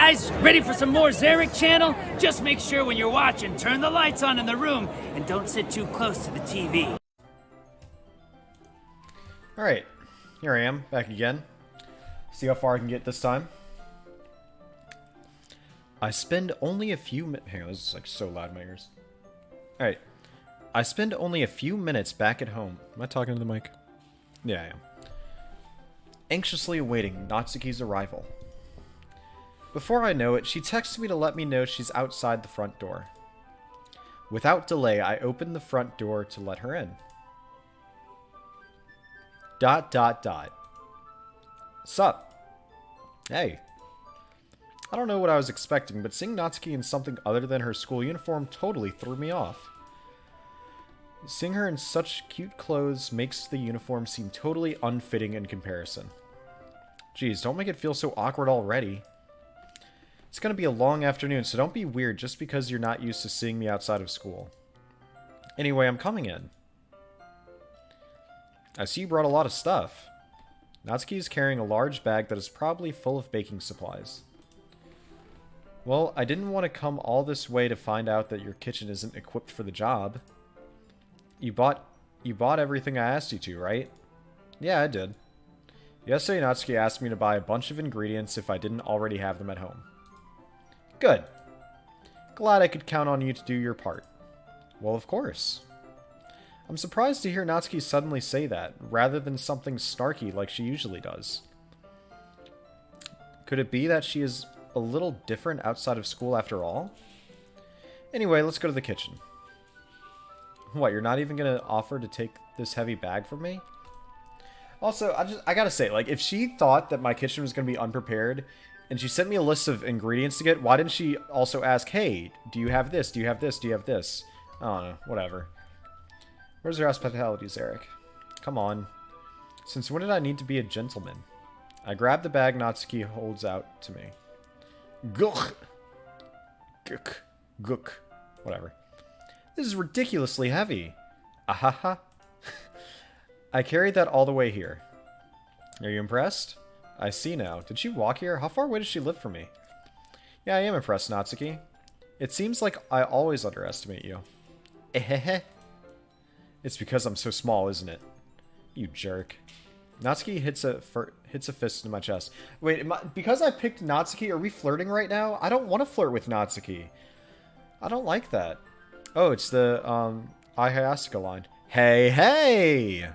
guys, ready for some more Zarik channel? Just make sure when you're watching, turn the lights on in the room and don't sit too close to the TV. Alright, here I am, back again. See how far I can get this time. I spend only a few minutes... Hang on, this is like so loud in my ears. Alright. I spend only a few minutes back at home. Am I talking to the mic? Yeah, I am. Anxiously awaiting Natsuki's arrival. Before I know it, she texts me to let me know she's outside the front door. Without delay, I open the front door to let her in. ... Sup? Hey. I don't know what I was expecting, but seeing Natsuki in something other than her school uniform totally threw me off. Seeing her in such cute clothes makes the uniform seem totally unfitting in comparison. Jeez, don't make it feel so awkward already. It's gonna be a long afternoon, so don't be weird just because you're not used to seeing me outside of school. Anyway, I'm coming in. I see you brought a lot of stuff. Natsuki is carrying a large bag that is probably full of baking supplies. Well, I didn't want to come all this way to find out that your kitchen isn't equipped for the job. You bought everything I asked you to, right? Yeah, I did. Yesterday, Natsuki asked me to buy a bunch of ingredients if I didn't already have them at home. Good. Glad I could count on you to do your part. Well, of course. I'm surprised to hear Natsuki suddenly say that, rather than something snarky like she usually does. Could it be that she is a little different outside of school after all? Anyway, let's go to the kitchen. What, you're not even gonna offer to take this heavy bag from me? Also, I gotta say, like, if she thought that my kitchen was gonna be unprepared, and she sent me a list of ingredients to get, why didn't she also ask, hey, do you have this? Do you have this? Do you have this? I don't know, whatever. Where's your hospitality, Zarik? Come on. Since when did I need to be a gentleman? I grab the bag Natsuki holds out to me. Guk. Guk. Guk. Whatever. This is ridiculously heavy. Ahaha. I carried that all the way here. Are you impressed? I see now. Did she walk here? How far away does she live from me? Yeah, I am impressed, Natsuki. It seems like I always underestimate you. Ehehe. It's because I'm so small, isn't it? You jerk. Natsuki hits a fist in my chest. Wait, because I picked Natsuki, are we flirting right now? I don't want to flirt with Natsuki. I don't like that. Oh, it's the, Ayahasuka line. Hey, hey!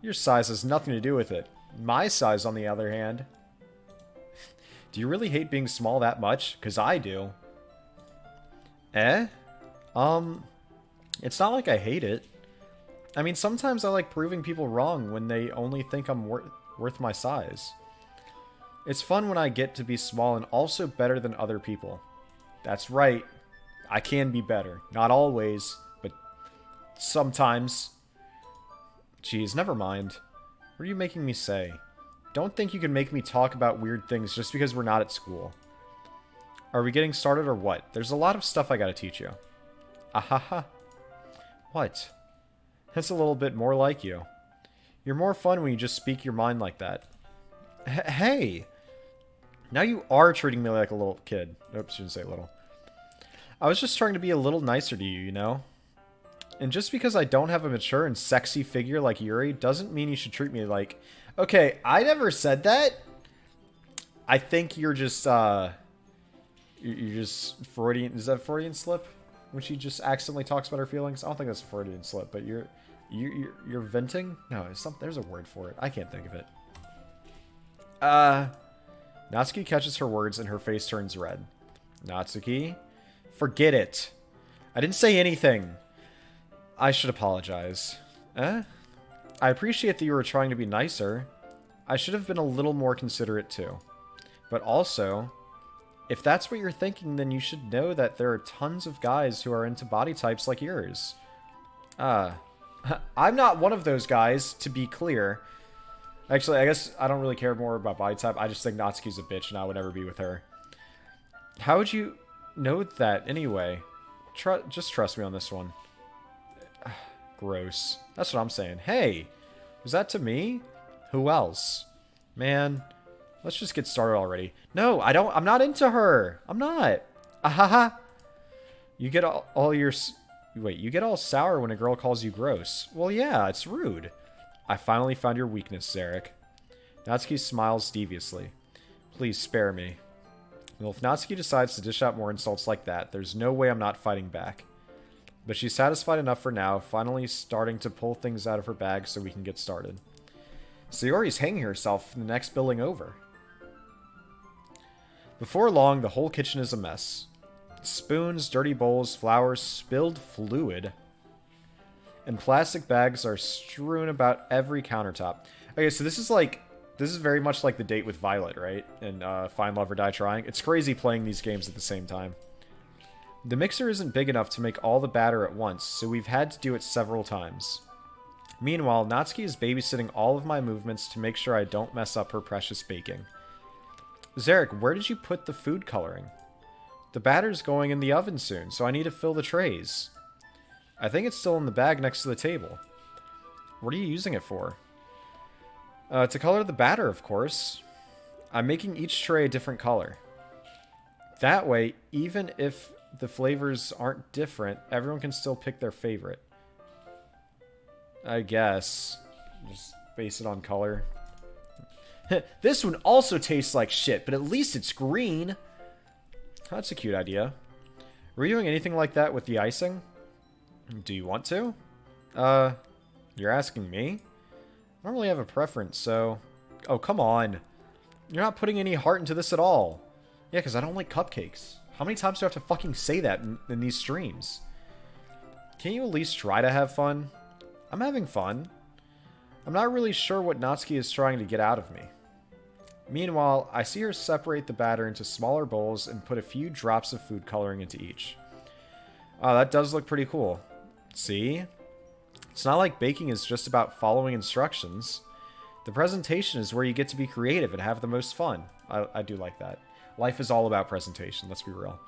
Your size has nothing to do with it. My size, on the other hand. Do you really hate being small that much? Because I do. Eh? It's not like I hate it. I mean, sometimes I like proving people wrong when they only think I'm worth my size. It's fun when I get to be small and also better than other people. That's right. I can be better. Not always, but sometimes. Jeez, never mind. What are you making me say? Don't think you can make me talk about weird things just because we're not at school. Are we getting started or what? There's a lot of stuff I gotta teach you. Ahaha. What? That's a little bit more like you. You're more fun when you just speak your mind like that. Hey! Now you are treating me like a little kid. Oops, shouldn't say little. I was just trying to be a little nicer to you, you know? And just because I don't have a mature and sexy figure like Yuri doesn't mean you should treat me like... Okay, I never said that. I think you're just, You're just Freudian... Is that a Freudian slip? When she just accidentally talks about her feelings? I don't think that's a Freudian slip, but you're venting? No, there's a word for it. I can't think of it. Natsuki catches her words and her face turns red. Natsuki? Forget it. I didn't say anything. I should apologize. I appreciate that you were trying to be nicer. I should have been a little more considerate too. But also, if that's what you're thinking, then you should know that there are tons of guys who are into body types like yours. I'm not one of those guys, to be clear. Actually, I guess I don't really care more about body type. I just think Natsuki's a bitch and I would never be with her. How would you know that anyway? Just trust me on this one. Gross. That's what I'm saying. Hey! Was that to me? Who else? Man, Let's just get started already. No, I'm not into her. I'm not. Ahaha. You get all your... Wait, you get all sour when a girl calls you gross. Well, yeah, it's rude. I finally found your weakness, Zarik. Natsuki smiles deviously. Please spare me. Well, if Natsuki decides to dish out more insults like that, there's no way I'm not fighting back. But she's satisfied enough for now, finally starting to pull things out of her bag so we can get started. Sayori's hanging herself in the next building over. Before long, the whole kitchen is a mess. Spoons, dirty bowls, flowers, spilled fluid, and plastic bags are strewn about every countertop. Okay, so this is very much like the date with Violet, right? And Find Love or Die Trying. It's crazy playing these games at the same time. The mixer isn't big enough to make all the batter at once, so we've had to do it several times. Meanwhile, Natsuki is babysitting all of my movements to make sure I don't mess up her precious baking. Zarik, where did you put the food coloring? The batter's going in the oven soon, so I need to fill the trays. I think it's still in the bag next to the table. What are you using it for? To color the batter, of course. I'm making each tray a different color. That way, even if the flavors aren't different, everyone can still pick their favorite. I guess. Just base it on color. This one also tastes like shit, but at least it's green. That's a cute idea. Were you doing anything like that with the icing? Do you want to? You're asking me? I don't really have a preference, so... Oh, come on. You're not putting any heart into this at all. Yeah, because I don't like cupcakes. How many times do I have to fucking say that in these streams? Can you at least try to have fun? I'm having fun. I'm not really sure what Natsuki is trying to get out of me. Meanwhile, I see her separate the batter into smaller bowls and put a few drops of food coloring into each. Oh, that does look pretty cool. See? It's not like baking is just about following instructions. The presentation is where you get to be creative and have the most fun. I do like that. Life is all about presentation, let's be real.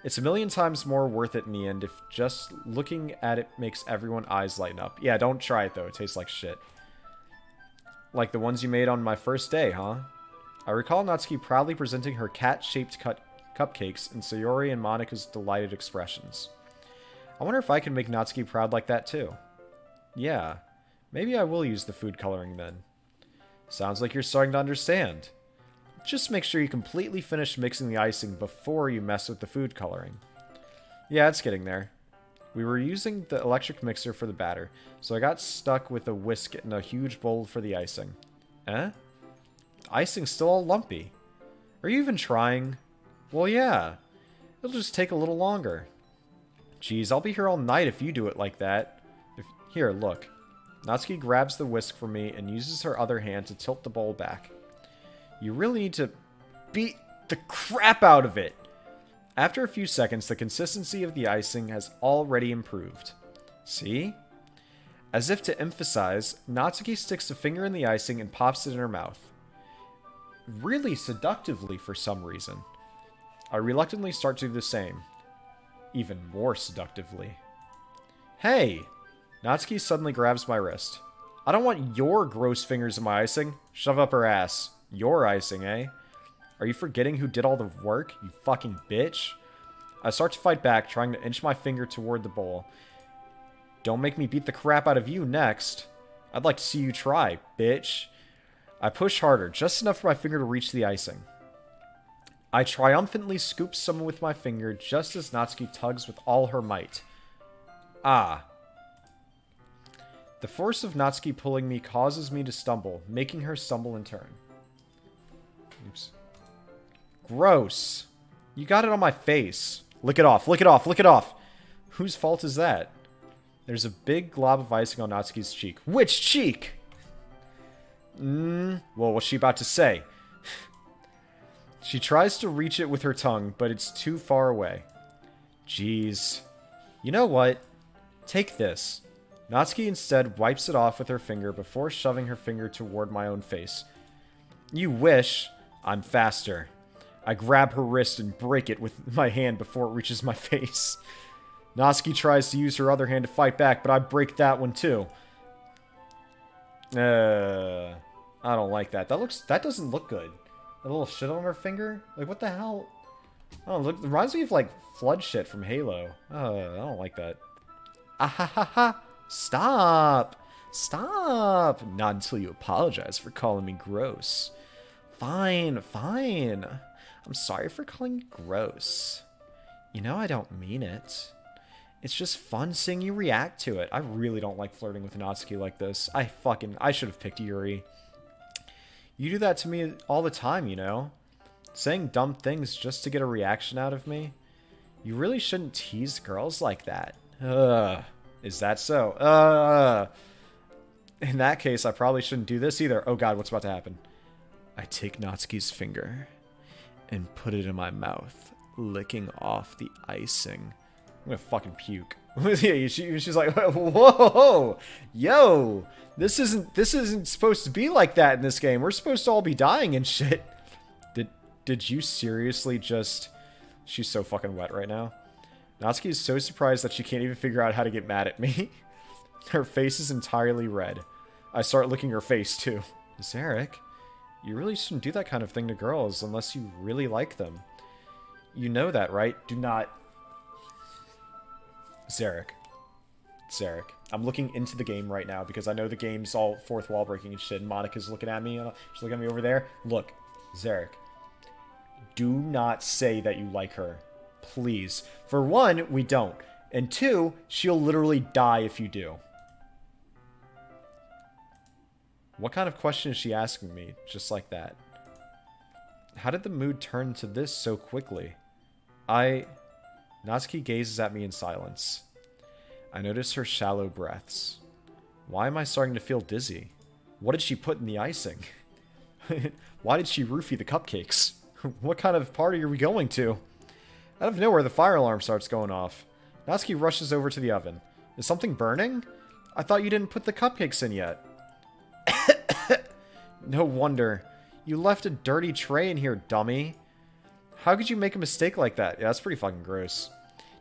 It's a million times more worth it in the end if just looking at it makes everyone's eyes lighten up. Yeah, don't try it though, it tastes like shit. Like the ones you made on my first day, huh? I recall Natsuki proudly presenting her cat-shaped cupcakes and Sayori and Monika's delighted expressions. I wonder if I can make Natsuki proud like that too. Yeah, maybe I will use the food coloring then. Sounds like you're starting to understand. Just make sure you completely finish mixing the icing before you mess with the food coloring. Yeah, it's getting there. We were using the electric mixer for the batter, so I got stuck with a whisk and a huge bowl for the icing. Eh? Icing's still all lumpy. Are you even trying? Well, yeah. It'll just take a little longer. Jeez, I'll be here all night if you do it like that. Here, look. Natsuki grabs the whisk from me and uses her other hand to tilt the bowl back. You really need to beat the crap out of it. After a few seconds, the consistency of the icing has already improved. See? As if to emphasize, Natsuki sticks a finger in the icing and pops it in her mouth. Really seductively for some reason. I reluctantly start to do the same. Even more seductively. Hey! Natsuki suddenly grabs my wrist. I don't want your gross fingers in my icing. Shove up her ass. Your icing, eh? Are you forgetting who did all the work, you fucking bitch? I start to fight back, trying to inch my finger toward the bowl. Don't make me beat the crap out of you next. I'd like to see you try, bitch. I push harder, just enough for my finger to reach the icing. I triumphantly scoop some with my finger, just as Natsuki tugs with all her might. Ah. The force of Natsuki pulling me causes me to stumble, making her stumble in turn. Oops. Gross. You got it on my face. Lick it off, lick it off, lick it off. Whose fault is that? There's a big glob of icing on Natsuki's cheek. Which cheek? Well, what's she about to say? She tries to reach it with her tongue, but it's too far away. Jeez. You know what? Take this. Natsuki instead wipes it off with her finger before shoving her finger toward my own face. You wish. I'm faster. I grab her wrist and break it with my hand before it reaches my face. Natsuki tries to use her other hand to fight back, but I break that one too. I don't like that. That doesn't look good. A little shit on her finger? Like, what the hell? Oh, look, it reminds me of, like, flood shit from Halo. I don't like that. Ah ha ha ha! Stop! Stop! Not until you apologize for calling me gross. Fine, fine. I'm sorry for calling you gross. You know I don't mean it. It's just fun seeing you react to it. I really don't like flirting with Natsuki like this. I should have picked Yuri. You do that to me all the time, you know? Saying dumb things just to get a reaction out of me? You really shouldn't tease girls like that. Is that so? In that case, I probably shouldn't do this either. Oh god, what's about to happen? I take Natsuki's finger and put it in my mouth, licking off the icing. I'm gonna fucking puke. She's like, whoa, yo, this isn't supposed to be like that in this game. We're supposed to all be dying and shit. Did you seriously just... She's so fucking wet right now. Natsuki is so surprised that she can't even figure out how to get mad at me. Her face is entirely red. I start licking her face too. Zarik, you really shouldn't do that kind of thing to girls unless you really like them. You know that, right? Do not... Zarik. I'm looking into the game right now because I know the game's all fourth wall breaking and shit. And Monica's looking at me. She's looking at me over there. Look, Zarik. Do not say that you like her. Please. For one, we don't. And two, she'll literally die if you do. What kind of question is she asking me? Just like that. How did the mood turn to this so quickly? Natsuki gazes at me in silence. I notice her shallow breaths. Why am I starting to feel dizzy? What did she put in the icing? Why did she roofie the cupcakes? What kind of party are we going to? Out of nowhere, the fire alarm starts going off. Natsuki rushes over to the oven. Is something burning? I thought you didn't put the cupcakes in yet. No wonder. You left a dirty tray in here, dummy. How could you make a mistake like that? Yeah, that's pretty fucking gross.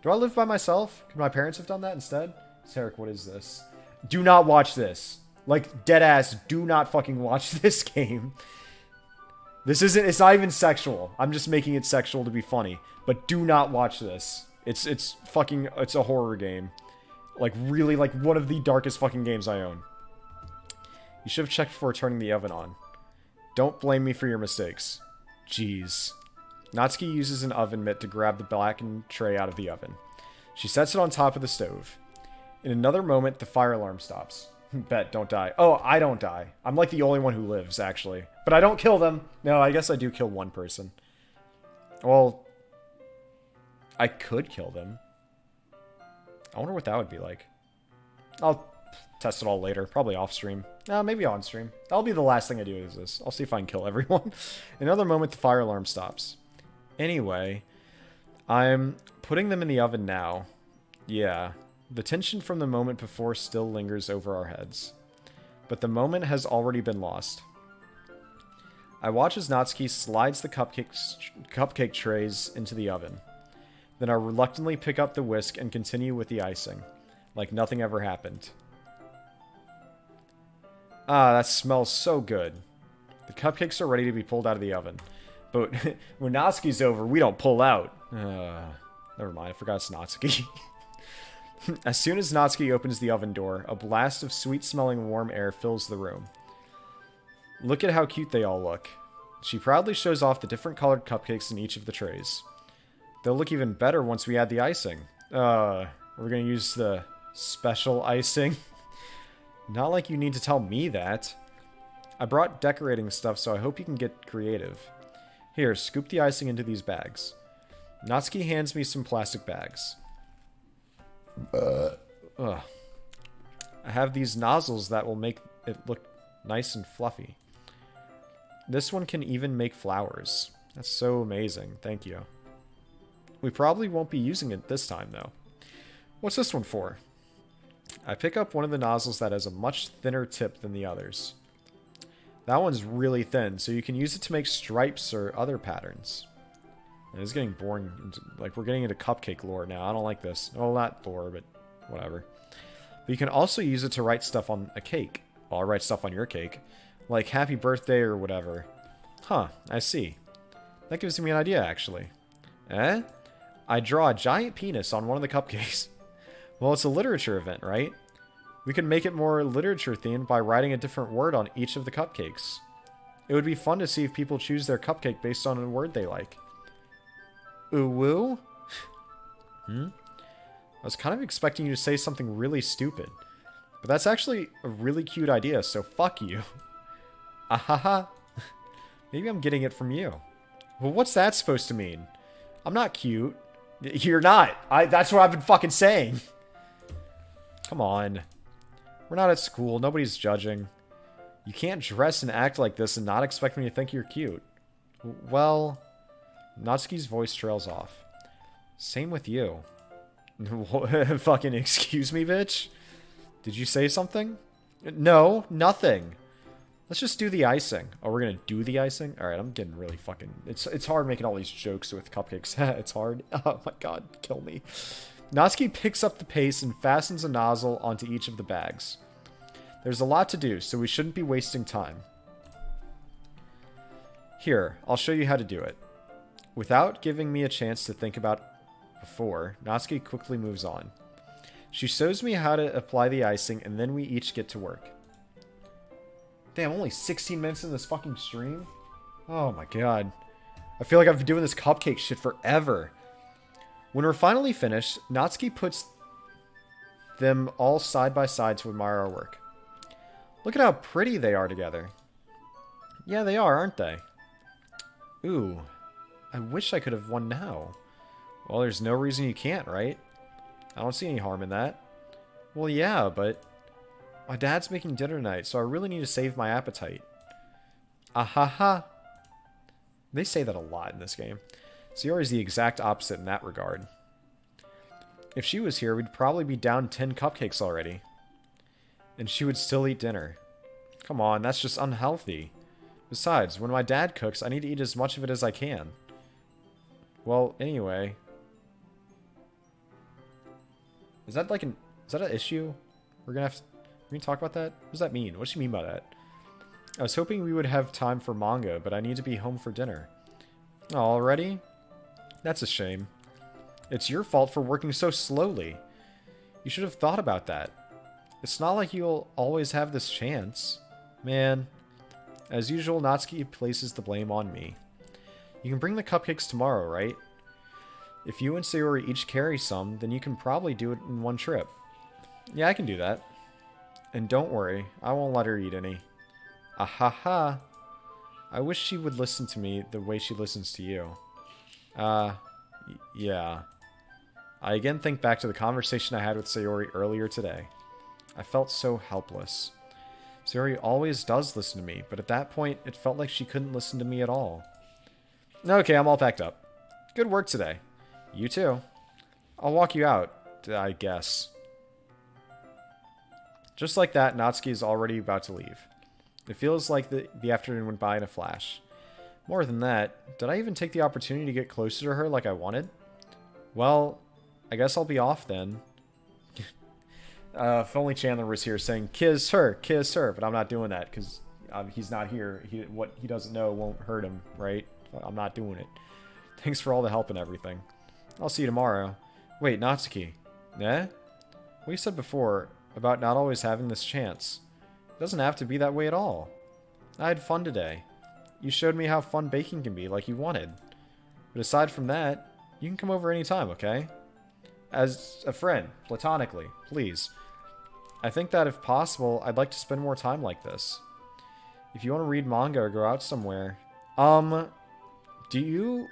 Do I live by myself? Could my parents have done that instead? Zarik, what is this? Do not watch this. Like, deadass, do not fucking watch this game. It's not even sexual. I'm just making it sexual to be funny. But do not watch this. It's a horror game. Like, really, like, one of the darkest fucking games I own. You should have checked before turning the oven on. Don't blame me for your mistakes. Jeez. Natsuki uses an oven mitt to grab the blackened tray out of the oven. She sets it on top of the stove. In another moment, the fire alarm stops. Bet, don't die. Oh, I don't die. I'm like the only one who lives, actually. But I don't kill them. No, I guess I do kill one person. Well, I could kill them. I wonder what that would be like. I'll test it all later. Probably off stream. Maybe on stream. That'll be the last thing I do is this. I'll see if I can kill everyone. In another moment, the fire alarm stops. Anyway, I'm putting them in the oven now. Yeah. The tension from the moment before still lingers over our heads. But the moment has already been lost. I watch as Natsuki slides the cupcake trays into the oven. Then I reluctantly pick up the whisk and continue with the icing. Like nothing ever happened. Ah, that smells so good. The cupcakes are ready to be pulled out of the oven. But when Natsuki's over, we don't pull out. Never mind, I forgot it's Natsuki. As soon as Natsuki opens the oven door, a blast of sweet-smelling warm air fills the room. Look at how cute they all look. She proudly shows off the different colored cupcakes in each of the trays. They'll look even better once we add the icing. We're gonna use the special icing. Not like you need to tell me that. I brought decorating stuff, so I hope you can get creative. Here, scoop the icing into these bags. Natsuki hands me some plastic bags. I have these nozzles that will make it look nice and fluffy. This one can even make flowers. That's so amazing. Thank you. We probably won't be using it this time, though. What's this one for? I pick up one of the nozzles that has a much thinner tip than the others. That one's really thin, so you can use it to make stripes or other patterns. It's getting boring. Like, we're getting into cupcake lore now. I don't like this. Well, not lore, but whatever. But you can also use it to write stuff on a cake. Well, I'll write stuff on your cake. Like, happy birthday or whatever. Huh, I see. That gives me an idea, actually. Eh? I draw a giant penis on one of the cupcakes. Well, it's a literature event, right? We could make it more literature-themed by writing a different word on each of the cupcakes. It would be fun to see if people choose their cupcake based on a word they like. Ooh-woo? I was kind of expecting you to say something really stupid. But that's actually a really cute idea, so fuck you. Ahaha. Maybe I'm getting it from you. Well, what's that supposed to mean? I'm not cute. You're not. That's what I've been fucking saying. Come on. We're not at school. Nobody's judging. You can't dress and act like this and not expect me to think you're cute. Well, Natsuki's voice trails off. Same with you. Fucking excuse me, bitch? Did you say something? No, nothing. Let's just do the icing. Oh, we're gonna do the icing? Alright, I'm getting really fucking... It's hard making all these jokes with cupcakes. It's hard. Oh my god, kill me. Natsuki picks up the pace and fastens a nozzle onto each of the bags. There's a lot to do, so we shouldn't be wasting time. Here, I'll show you how to do it. Without giving me a chance to think about before, Natsuki quickly moves on. She shows me how to apply the icing, and then we each get to work. Damn, only 16 minutes in this fucking stream? Oh my god. I feel like I've been doing this cupcake shit forever. When we're finally finished, Natsuki puts them all side by side to admire our work. Look at how pretty they are together. Yeah, they are, aren't they? Ooh, I wish I could have won now. Well, there's no reason you can't, right? I don't see any harm in that. Well, yeah, but my dad's making dinner tonight, so I really need to save my appetite. Ahaha. They say that a lot in this game. Sayori's the exact opposite in that regard. If she was here, we'd probably be down 10 cupcakes already. And she would still eat dinner. Come on, that's just unhealthy. Besides, when my dad cooks, I need to eat as much of it as I can. Well, anyway. Is that like an... Is that an issue? We're gonna talk about that? What does that mean? What does she mean by that? I was hoping we would have time for manga, but I need to be home for dinner. Oh, already? That's a shame. It's your fault for working so slowly. You should have thought about that. It's not like you'll always have this chance. Man. As usual, Natsuki places the blame on me. You can bring the cupcakes tomorrow, right? If you and Sayori each carry some, then you can probably do it in one trip. Yeah, I can do that. And don't worry, I won't let her eat any. Ahaha. I wish she would listen to me the way she listens to you. Yeah. I again think back to the conversation I had with Sayori earlier today. I felt so helpless. Sayori always does listen to me, but at that point, it felt like she couldn't listen to me at all. Okay, I'm all packed up. Good work today. You too. I'll walk you out, I guess. Just like that, Natsuki is already about to leave. It feels like the afternoon went by in a flash. More than that, did I even take the opportunity to get closer to her like I wanted? Well, I guess I'll be off then. If only Chandler was here saying, kiss her, but I'm not doing that because he's not here. What he doesn't know won't hurt him, right? I'm not doing it. Thanks for all the help and everything. I'll see you tomorrow. Wait, Natsuki. Eh? What you said before about not always having this chance. It doesn't have to be that way at all. I had fun today. You showed me how fun baking can be, like you wanted. But aside from that, you can come over anytime, okay? As a friend, platonically, please. I think that if possible, I'd like to spend more time like this. If you want to read manga or go out somewhere... do you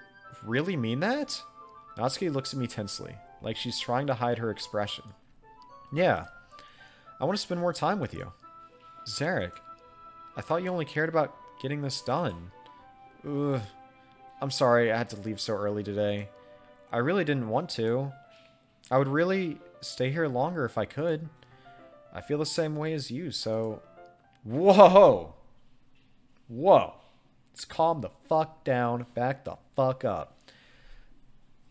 really mean that? Natsuki looks at me tensely, like she's trying to hide her expression. Yeah. I want to spend more time with you. Zarik, I thought you only cared about getting this done. Ugh. I'm sorry I had to leave so early today. I really didn't want to. I would really stay here longer if I could. I feel the same way as you, so... Whoa! Whoa! Let's calm the fuck down, back the fuck up.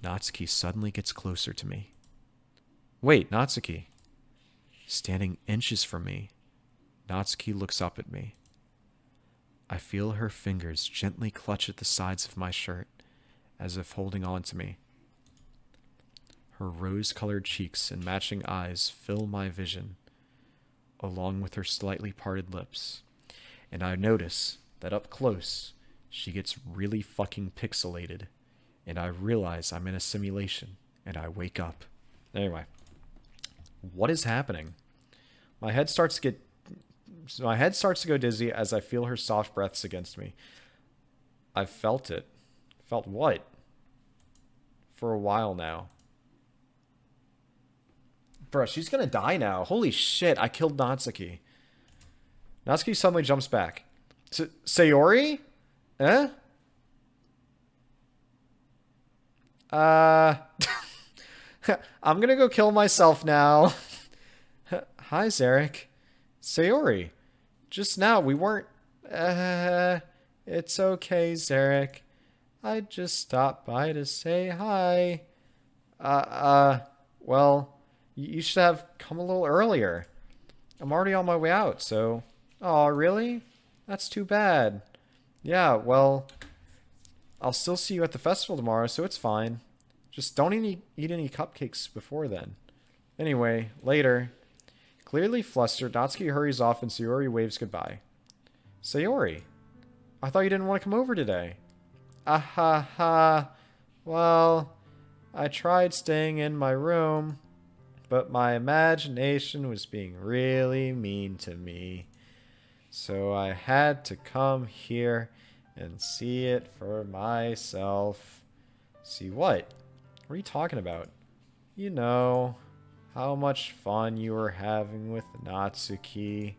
Natsuki suddenly gets closer to me. Wait, Natsuki. Standing inches from me, Natsuki looks up at me. I feel her fingers gently clutch at the sides of my shirt, as if holding on to me. Her rose-colored cheeks and matching eyes fill my vision, along with her slightly parted lips. And I notice that up close, she gets really fucking pixelated, and I realize I'm in a simulation, and I wake up. Anyway, what is happening? My head starts to go dizzy as I feel her soft breaths against me. I've felt it. Felt what? For a while now. Bruh, she's gonna die now. Holy shit, I killed Natsuki. Natsuki suddenly jumps back. Sayori? Eh? I'm gonna go kill myself now. Hi, Zarik. Sayori. Just now, we weren't... It's okay, Zarik. I just stopped by to say hi. Well, you should have come a little earlier. I'm already on my way out, so... Aw, really? That's too bad. Yeah, well... I'll still see you at the festival tomorrow, so it's fine. Just don't eat any cupcakes before then. Anyway, later. Clearly flustered, Natsuki hurries off and Sayori waves goodbye. Sayori, I thought you didn't want to come over today. Ah ha ha. Well, I tried staying in my room, but my imagination was being really mean to me. So I had to come here and see it for myself. See what? What are you talking about? You know, how much fun you were having with Natsuki,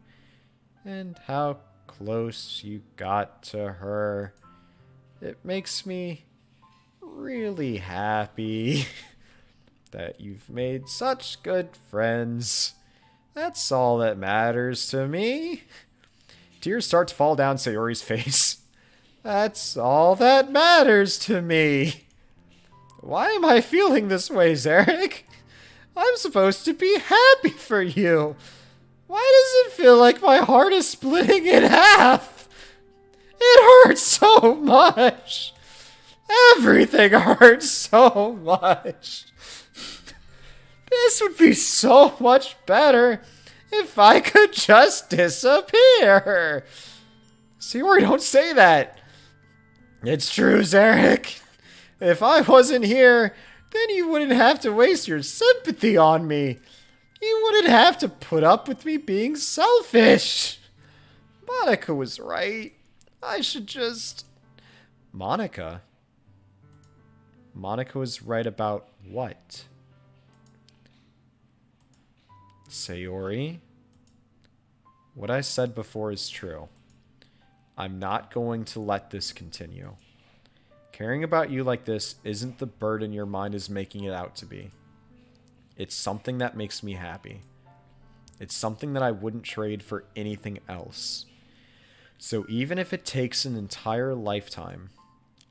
and how close you got to her. It makes me really happy that you've made such good friends. That's all that matters to me. Tears start to fall down Sayori's face. That's all that matters to me. Why am I feeling this way, Zarik? I'm supposed to be happy for you. Why does it feel like my heart is splitting in half? It hurts so much. Everything hurts so much. This would be so much better if I could just disappear. Sayori, don't say that. It's true, Zarik. If I wasn't here, then you wouldn't have to waste your sympathy on me. You wouldn't have to put up with me being selfish. Monica was right. I should just... Monica? Monica was right about what? Sayori? What I said before is true. I'm not going to let this continue. Caring about you like this isn't the burden your mind is making it out to be. It's something that makes me happy. It's something that I wouldn't trade for anything else. So even if it takes an entire lifetime,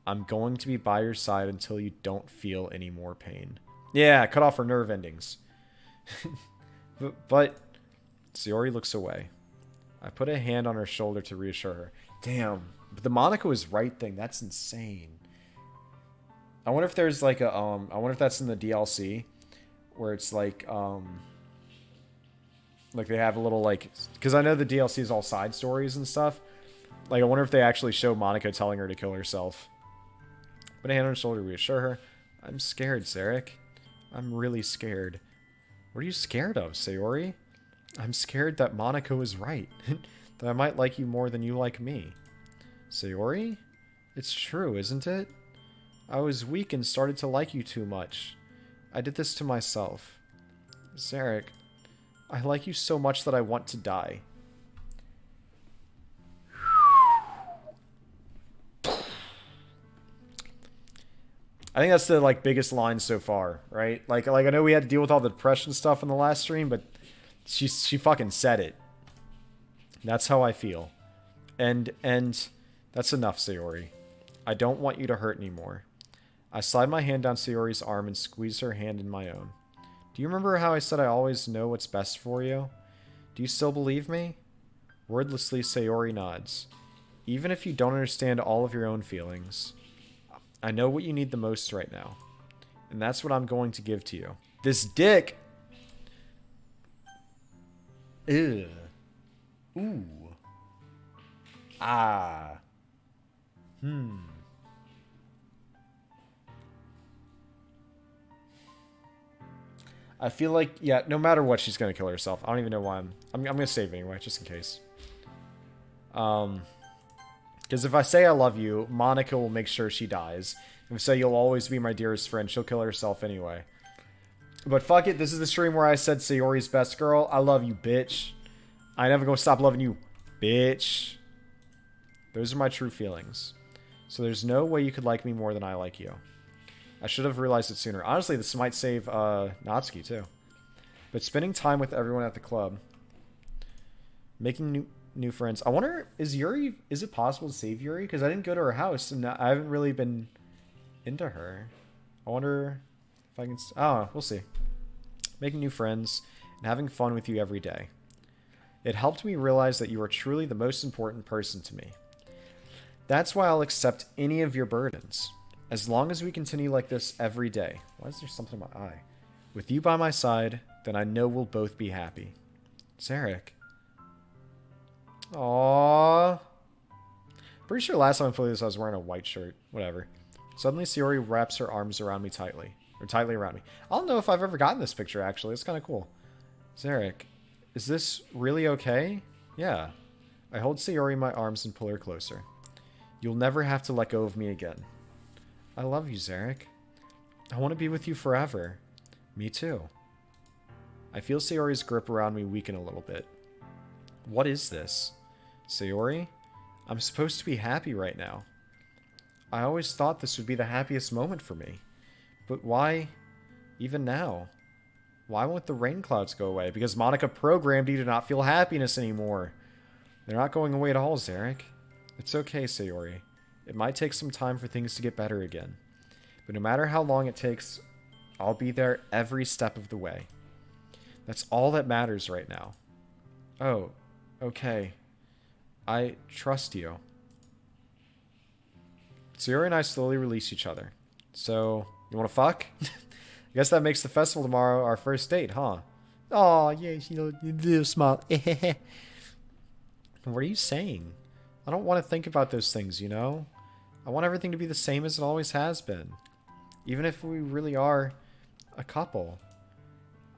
I'm going to be by your side until you don't feel any more pain. Yeah, cut off her nerve endings. but Sayori looks away. I put a hand on her shoulder to reassure her. Damn, but the Monica was right thing. That's insane. I wonder if there's like a I wonder if that's in the DLC where it's like they have a little like, because I know the DLC is all side stories and stuff. Like I wonder if they actually show Monica telling her to kill herself. Put a hand on her shoulder to reassure her. I'm scared, Zarik. I'm really scared. What are you scared of, Sayori? I'm scared that Monica was right. That I might like you more than you like me. Sayori? It's true, isn't it? I was weak and started to like you too much. I did this to myself. Zarik, I like you so much that I want to die. I think that's the like biggest line so far, right? Like I know we had to deal with all the depression stuff in the last stream, but she fucking said it. That's how I feel. And that's enough, Sayori. I don't want you to hurt anymore. I slide my hand down Sayori's arm and squeeze her hand in my own. Do you remember how I said I always know what's best for you? Do you still believe me? Wordlessly, Sayori nods. Even if you don't understand all of your own feelings, I know what you need the most right now. And that's what I'm going to give to you. This dick! Ew. Ooh. Ah. I feel like, yeah, no matter what, she's gonna kill herself. I don't even know why I'm gonna save anyway, just in case. Because if I say I love you, Monica will make sure she dies. If I say you'll always be my dearest friend, she'll kill herself anyway. But fuck it, this is the stream where I said Sayori's best girl. I love you, bitch. I never gonna stop loving you, bitch. Those are my true feelings. So there's no way you could like me more than I like you. I should have realized it sooner. Honestly, this might save Natsuki too. But spending time with everyone at the club, making new friends. I wonder, is it possible to save Yuri? Because I didn't go to her house and I haven't really been into her. I wonder if I can. Oh, we'll see. Making new friends and having fun with you every day. It helped me realize that you are truly the most important person to me. That's why I'll accept any of your burdens. As long as we continue like this every day. Why is there something in my eye? With you by my side, then I know we'll both be happy. Zarik. Aww. Pretty sure last time I played this I was wearing a white shirt. Whatever. Suddenly Sayori wraps her arms around me tightly. Or tightly around me. I don't know if I've ever gotten this picture actually. It's kind of cool. Zarik. Is this really okay? Yeah. I hold Sayori in my arms and pull her closer. You'll never have to let go of me again. I love you, Zarik. I want to be with you forever. Me too. I feel Sayori's grip around me weaken a little bit. What is this? Sayori? I'm supposed to be happy right now. I always thought this would be the happiest moment for me. But why even now? Why won't the rain clouds go away? Because Monica programmed you to not feel happiness anymore. They're not going away at all, Zarik. It's okay, Sayori. It might take some time for things to get better again. But no matter how long it takes, I'll be there every step of the way. That's all that matters right now. Oh, okay. I trust you. Sayori and I slowly release each other. So, you want to fuck? I guess that makes the festival tomorrow our first date, huh? Aw, yeah, you do smile. What are you saying? I don't want to think about those things, you know? I want everything to be the same as it always has been. Even if we really are a couple.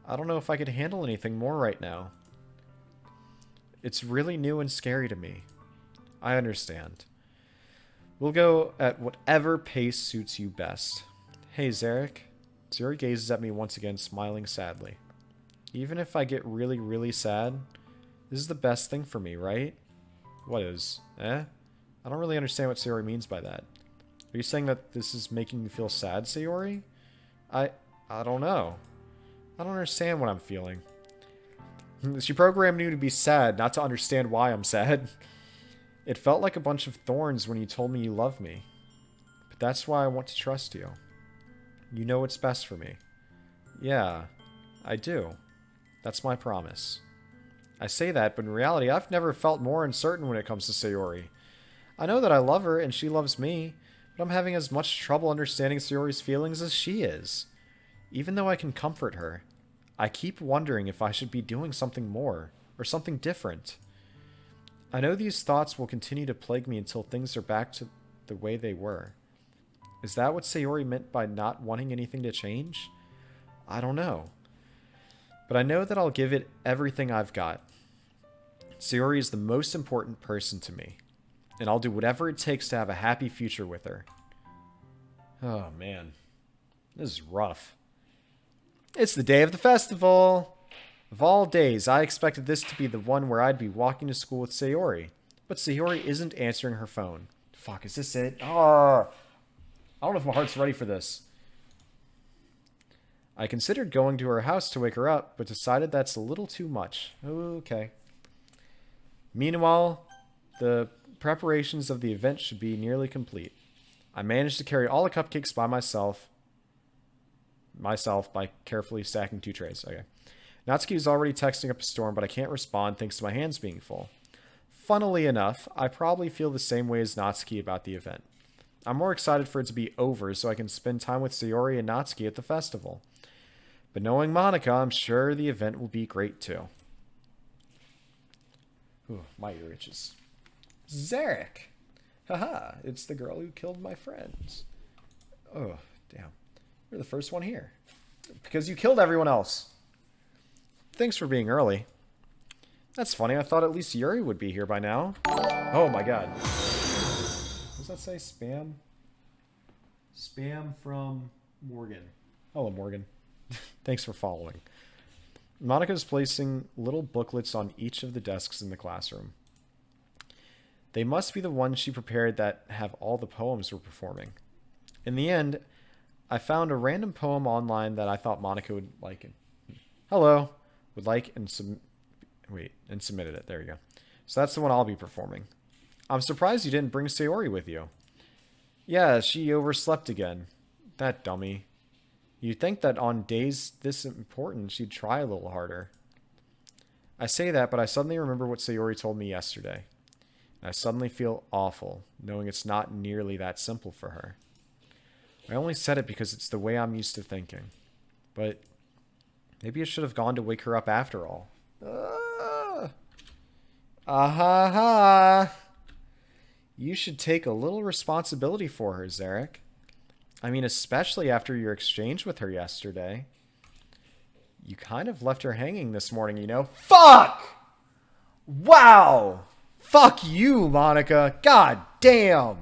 I don't know if I could handle anything more right now. It's really new and scary to me. I understand. We'll go at whatever pace suits you best. Hey, Zarik. Sayori gazes at me once again, smiling sadly. Even if I get really, really sad, this is the best thing for me, right? What is? I don't really understand what Sayori means by that. Are you saying that this is making you feel sad, Sayori? I don't know. I don't understand what I'm feeling. She programmed you to be sad, not to understand why I'm sad. It felt like a bunch of thorns when you told me you love me. But that's why I want to trust you. You know what's best for me. Yeah, I do. That's my promise. I say that, but in reality, I've never felt more uncertain when it comes to Sayori. I know that I love her and she loves me, but I'm having as much trouble understanding Sayori's feelings as she is. Even though I can comfort her, I keep wondering if I should be doing something more, or something different. I know these thoughts will continue to plague me until things are back to the way they were. Is that what Sayori meant by not wanting anything to change? I don't know. But I know that I'll give it everything I've got. Sayori is the most important person to me. And I'll do whatever it takes to have a happy future with her. Oh, man. This is rough. It's the day of the festival! Of all days, I expected this to be the one where I'd be walking to school with Sayori. But Sayori isn't answering her phone. Fuck, is this it? Oh, I don't know if my heart's ready for this. I considered going to her house to wake her up, but decided that's a little too much. Okay. Meanwhile, the preparations of the event should be nearly complete. I managed to carry all the cupcakes by myself by carefully stacking 2 trays. Okay. Natsuki is already texting up a storm, but I can't respond thanks to my hands being full. funnily enough, I probably feel the same way as Natsuki about the event. I'm more excited for it to be over so I can spend time with Sayori and Natsuki at the festival. But knowing Monica, I'm sure the event will be great too. Ooh, my ear itches. Zarik! Haha, it's the girl who killed my friends. Oh, damn. You're the first one here. Because you killed everyone else. Thanks for being early. That's funny, I thought at least Yuri would be here by now. Oh my god. What does that say? Spam? Spam from Morgan. Hello, Morgan. Thanks for following. Monica's placing little booklets on each of the desks in the classroom. They must be the ones she prepared that have all the poems we're performing. In the end, I found a random poem online that I thought Monica would like. Hello. Would like and submitted it. There you go. So that's the one I'll be performing. I'm surprised you didn't bring Sayori with you. Yeah, she overslept again. That dummy. You'd think that on days this important, she'd try a little harder. I say that, but I suddenly remember what Sayori told me yesterday. And I suddenly feel awful, knowing it's not nearly that simple for her. I only said it because it's the way I'm used to thinking. But maybe I should have gone to wake her up after all. You should take a little responsibility for her, Zarik. I mean, especially after your exchange with her yesterday. You kind of left her hanging this morning, you know? Fuck! Wow! Fuck you, Monica. God damn.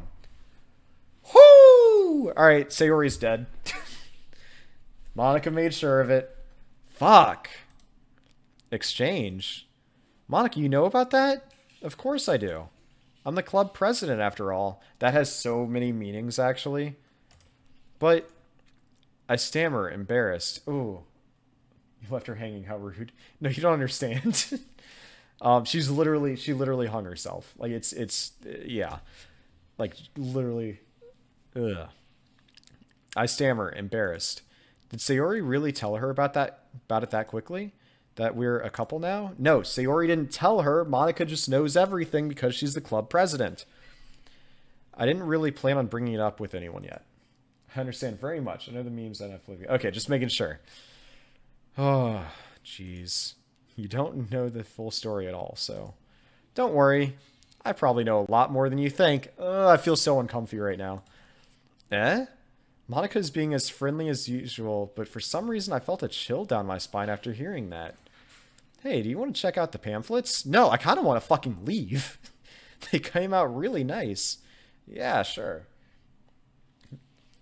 Whoo! Alright, Sayori's dead. Monica made sure of it. Fuck. Exchange? Monica, you know about that? Of course I do. I'm the club president, after all. That has so many meanings, actually. But I stammer, embarrassed. Ooh. You left her hanging, how rude. No, you don't understand. She literally hung herself. Like, yeah. Like, literally. Ugh. I stammer, embarrassed. Did Sayori really tell her about it that quickly? That we're a couple now? No, Sayori didn't tell her. Monica just knows everything because she's the club president. I didn't really plan on bringing it up with anyone yet. I understand very much. I know the memes that I've lived. Okay, just making sure. Oh, jeez. You don't know the full story at all, so don't worry. I probably know a lot more than you think. I feel so uncomfy right now. Eh? Monica's being as friendly as usual, but for some reason I felt a chill down my spine after hearing that. Hey, do you want to check out the pamphlets? No, I kind of want to fucking leave. They came out really nice. Yeah, sure.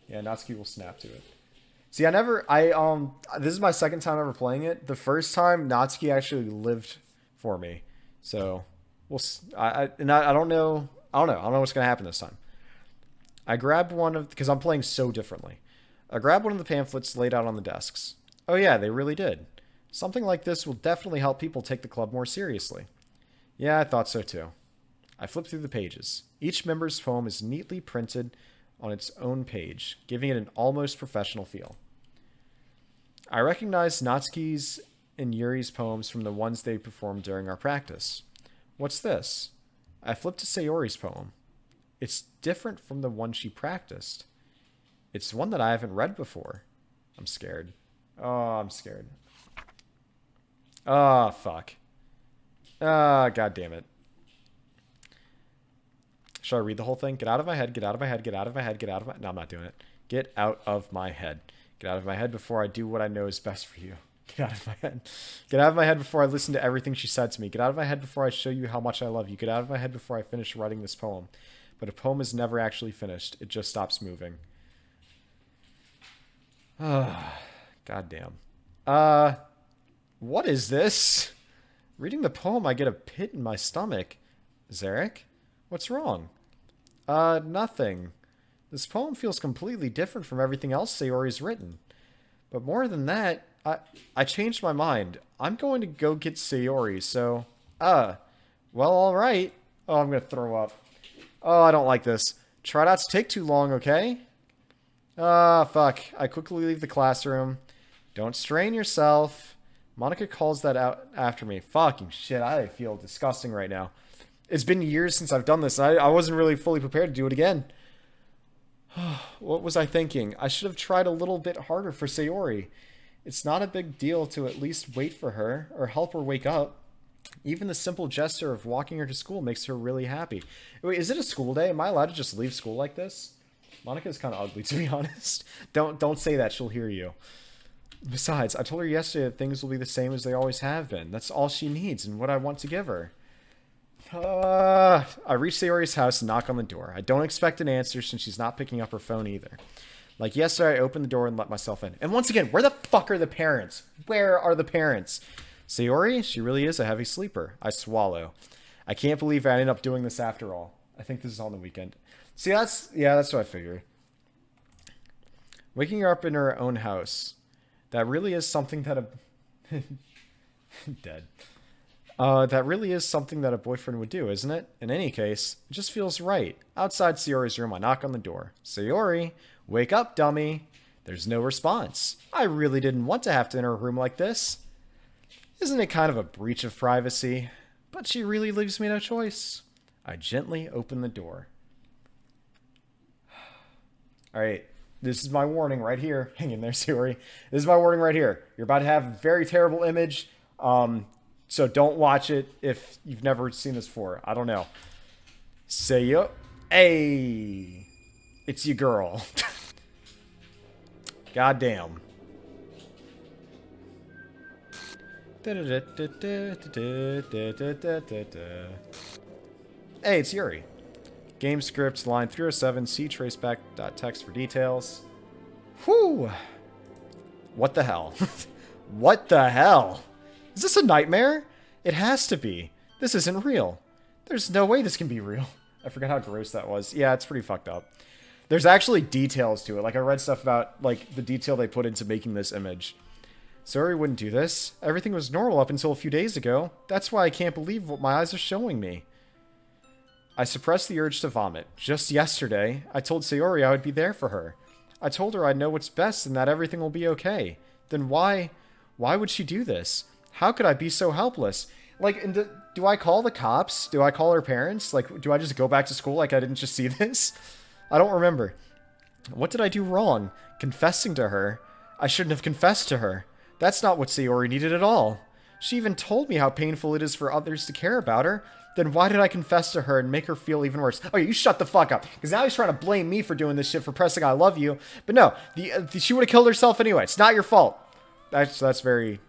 Yeah, Natsuki will snap to it. See, this is my second time ever playing it. The first time, Natsuki actually lived for me. So, I don't know what's going to happen this time. I grabbed because I'm playing so differently. I grabbed one of the pamphlets laid out on the desks. Oh yeah, they really did. Something like this will definitely help people take the club more seriously. Yeah, I thought so too. I flipped through the pages. Each member's poem is neatly printed on its own page, giving it an almost professional feel. I recognized Natsuki's and Yuri's poems from the ones they performed during our practice. What's this? I flipped to Sayori's poem. It's different from the one she practiced. It's one that I haven't read before. I'm scared. Oh, I'm scared. Oh, fuck. Ah, god damn it. Should I read the whole thing? Get out of my head, get out of my head, get out of my head, get out of my... No, I'm not doing it. Get out of my head. Get out of my head before I do what I know is best for you. Get out of my head. Get out of my head before I listen to everything she said to me. Get out of my head before I show you how much I love you. Get out of my head before I finish writing this poem. But a poem is never actually finished. It just stops moving. God damn. What is this? Reading the poem, I get a pit in my stomach. Zarik? What's wrong? Nothing. This poem feels completely different from everything else Sayori's written. But more than that, I changed my mind. I'm going to go get Sayori, so... well, alright. Oh, I'm gonna throw up. Oh, I don't like this. Try not to take too long, okay? Fuck. I quickly leave the classroom. Don't strain yourself. Monica calls that out after me. Fucking shit, I feel disgusting right now. It's been years since I've done this. I wasn't really fully prepared to do it again. What was I thinking? I should have tried a little bit harder for Sayori. It's not a big deal to at least wait for her or help her wake up. Even the simple gesture of walking her to school makes her really happy. Wait, is it a school day? Am I allowed to just leave school like this? Monica's kind of ugly, to be honest. Don't say that. She'll hear you. Besides, I told her yesterday that things will be the same as they always have been. That's all she needs and what I want to give her. I reach Sayori's house and knock on the door. I don't expect an answer since she's not picking up her phone either. Like yesterday, I opened the door and let myself in. And once again, where the fuck are the parents? Where are the parents? Sayori, she really is a heavy sleeper. I swallow. I can't believe I ended up doing this after all. I think this is on the weekend. See, that's what I figured. Waking her up in her own house. That really is something that a... Dead. That really is something that a boyfriend would do, isn't it? In any case, it just feels right. Outside Sayori's room, I knock on the door. Sayori, wake up, dummy. There's no response. I really didn't want to have to enter a room like this. Isn't it kind of a breach of privacy? But she really leaves me no choice. I gently open the door. Alright, this is my warning right here. Hang in there, Sayori. This is my warning right here. You're about to have a very terrible image. So don't watch it if you've never seen this before. I don't know. Say yo. Hey. It's your girl. Goddamn. Hey, it's Yuri. Game script, line 307, see traceback.txt for details. Whew. What the hell? What the hell? Is this a nightmare? It has to be. This isn't real. There's no way this can be real. I forgot how gross that was. Yeah, it's pretty fucked up. There's actually details to it. Like, I read stuff about, like, the detail they put into making this image. Sorry, wouldn't do this. Everything was normal up until a few days ago. That's why I can't believe what my eyes are showing me. I suppressed the urge to vomit. Just yesterday, I told Sayori I would be there for her. I told her I'd know what's best and that everything will be okay. Then why would she do this? How could I be so helpless? Like, do I call the cops? Do I call her parents? Like, do I just go back to school like I didn't just see this? I don't remember. What did I do wrong? Confessing to her? I shouldn't have confessed to her. That's not what Sayori needed at all. She even told me how painful it is for others to care about her. Then why did I confess to her and make her feel even worse? Oh, you shut the fuck up. Because now he's trying to blame me for doing this shit, for pressing I love you. But no, she would have killed herself anyway. It's not your fault. That's very...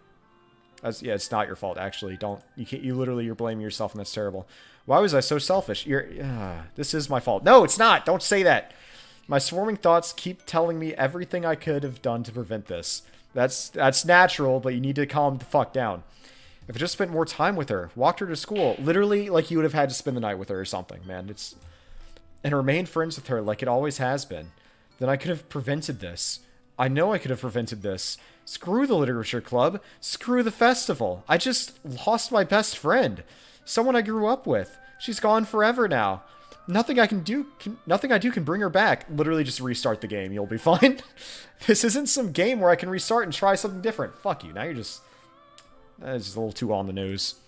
yeah, it's not your fault, actually. You're blaming yourself, and that's terrible. Why was I so selfish? This is my fault. No, it's not. Don't say that. My swarming thoughts keep telling me everything I could have done to prevent this. That's natural, but you need to calm the fuck down. If I just spent more time with her, walked her to school, literally like you would have had to spend the night with her or something, man. And remained friends with her like it always has been, then I could have prevented this. I know I could have prevented this. Screw the literature club. Screw the festival. I just lost my best friend. Someone I grew up with. She's gone forever now. Nothing I do can bring her back. Literally just restart the game. You'll be fine. This isn't some game where I can restart and try something different. Fuck you. Now you're just... That's just a little too on the nose.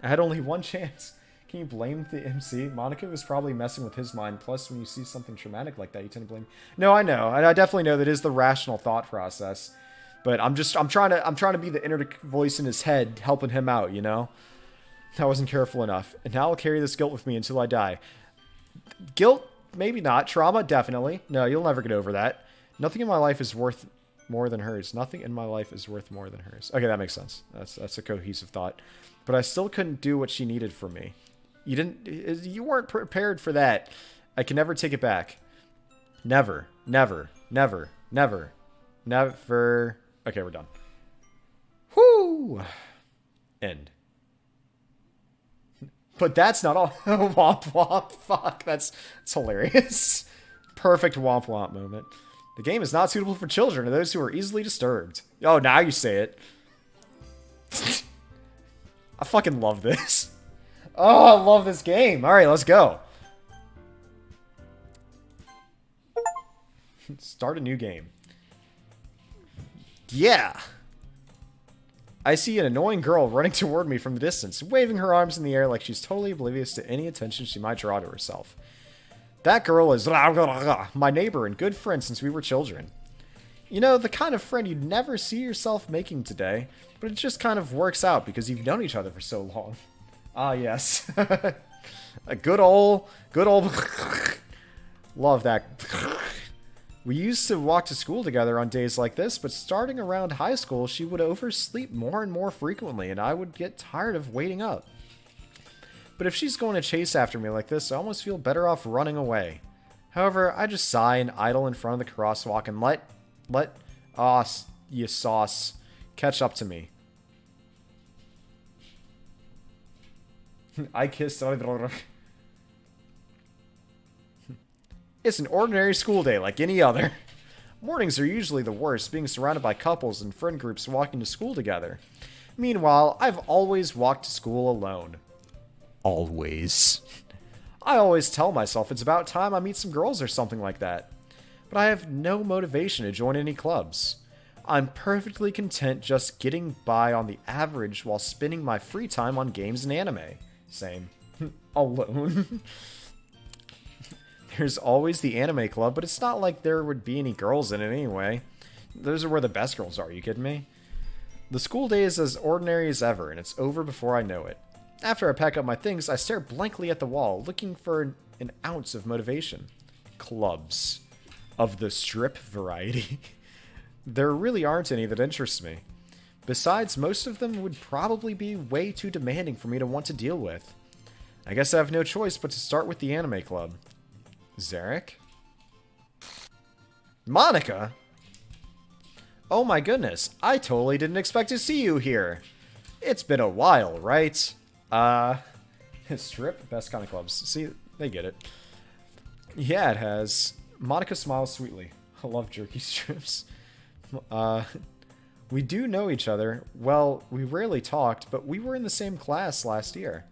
I had only one chance. Can you blame the MC? Monica was probably messing with his mind. Plus, when you see something traumatic like that, you tend to blame... No, I know. I definitely know that is the rational thought process. But I'm trying to be the inner voice in his head, helping him out, you know? I wasn't careful enough. And now I'll carry this guilt with me until I die. Guilt? Maybe not. Trauma? Definitely. No, you'll never get over that. Nothing in my life is worth more than hers. Nothing in my life is worth more than hers. Okay, that makes sense. That's a cohesive thought. But I still couldn't do what she needed from me. You weren't prepared for that. I can never take it back. Never. Never. Never. Never. Never. Okay, we're done. Whoo! End. But that's not all. Womp womp. Fuck, that's hilarious. Perfect womp womp moment. The game is not suitable for children or those who are easily disturbed. Oh, now you say it. I fucking love this. Oh, I love this game. Alright, let's go. Start a new game. Yeah. I see an annoying girl running toward me from the distance, waving her arms in the air like she's totally oblivious to any attention she might draw to herself. That girl is my neighbor and good friend since we were children. You know, the kind of friend you'd never see yourself making today, but it just kind of works out because you've known each other for so long. Ah, yes. A good old... Love that. We used to walk to school together on days like this, but starting around high school, she would oversleep more and more frequently, and I would get tired of waiting up. But if she's going to chase after me like this, I almost feel better off running away. However, I just sigh and idle in front of the crosswalk and let you sauce catch up to me. I kissed... It's an ordinary school day like any other. Mornings are usually the worst, being surrounded by couples and friend groups walking to school together. Meanwhile, I've always walked to school alone. Always. I always tell myself it's about time I meet some girls or something like that. But I have no motivation to join any clubs. I'm perfectly content just getting by on the average while spending my free time on games and anime. Same. Alone. There's always the anime club, but it's not like there would be any girls in it anyway. Those are where the best girls are, you kidding me? The school day is as ordinary as ever, and it's over before I know it. After I pack up my things, I stare blankly at the wall, looking for an ounce of motivation. Clubs. Of the strip variety. There really aren't any that interest me. Besides, most of them would probably be way too demanding for me to want to deal with. I guess I have no choice but to start with the anime club. Zarik? Monica? Oh my goodness, I totally didn't expect to see you here. It's been a while, right? Strip? Best kind of clubs. See, they get it. Yeah, it has. Monica smiles sweetly. I love jerky strips. We do know each other. Well, we rarely talked, but we were in the same class last year.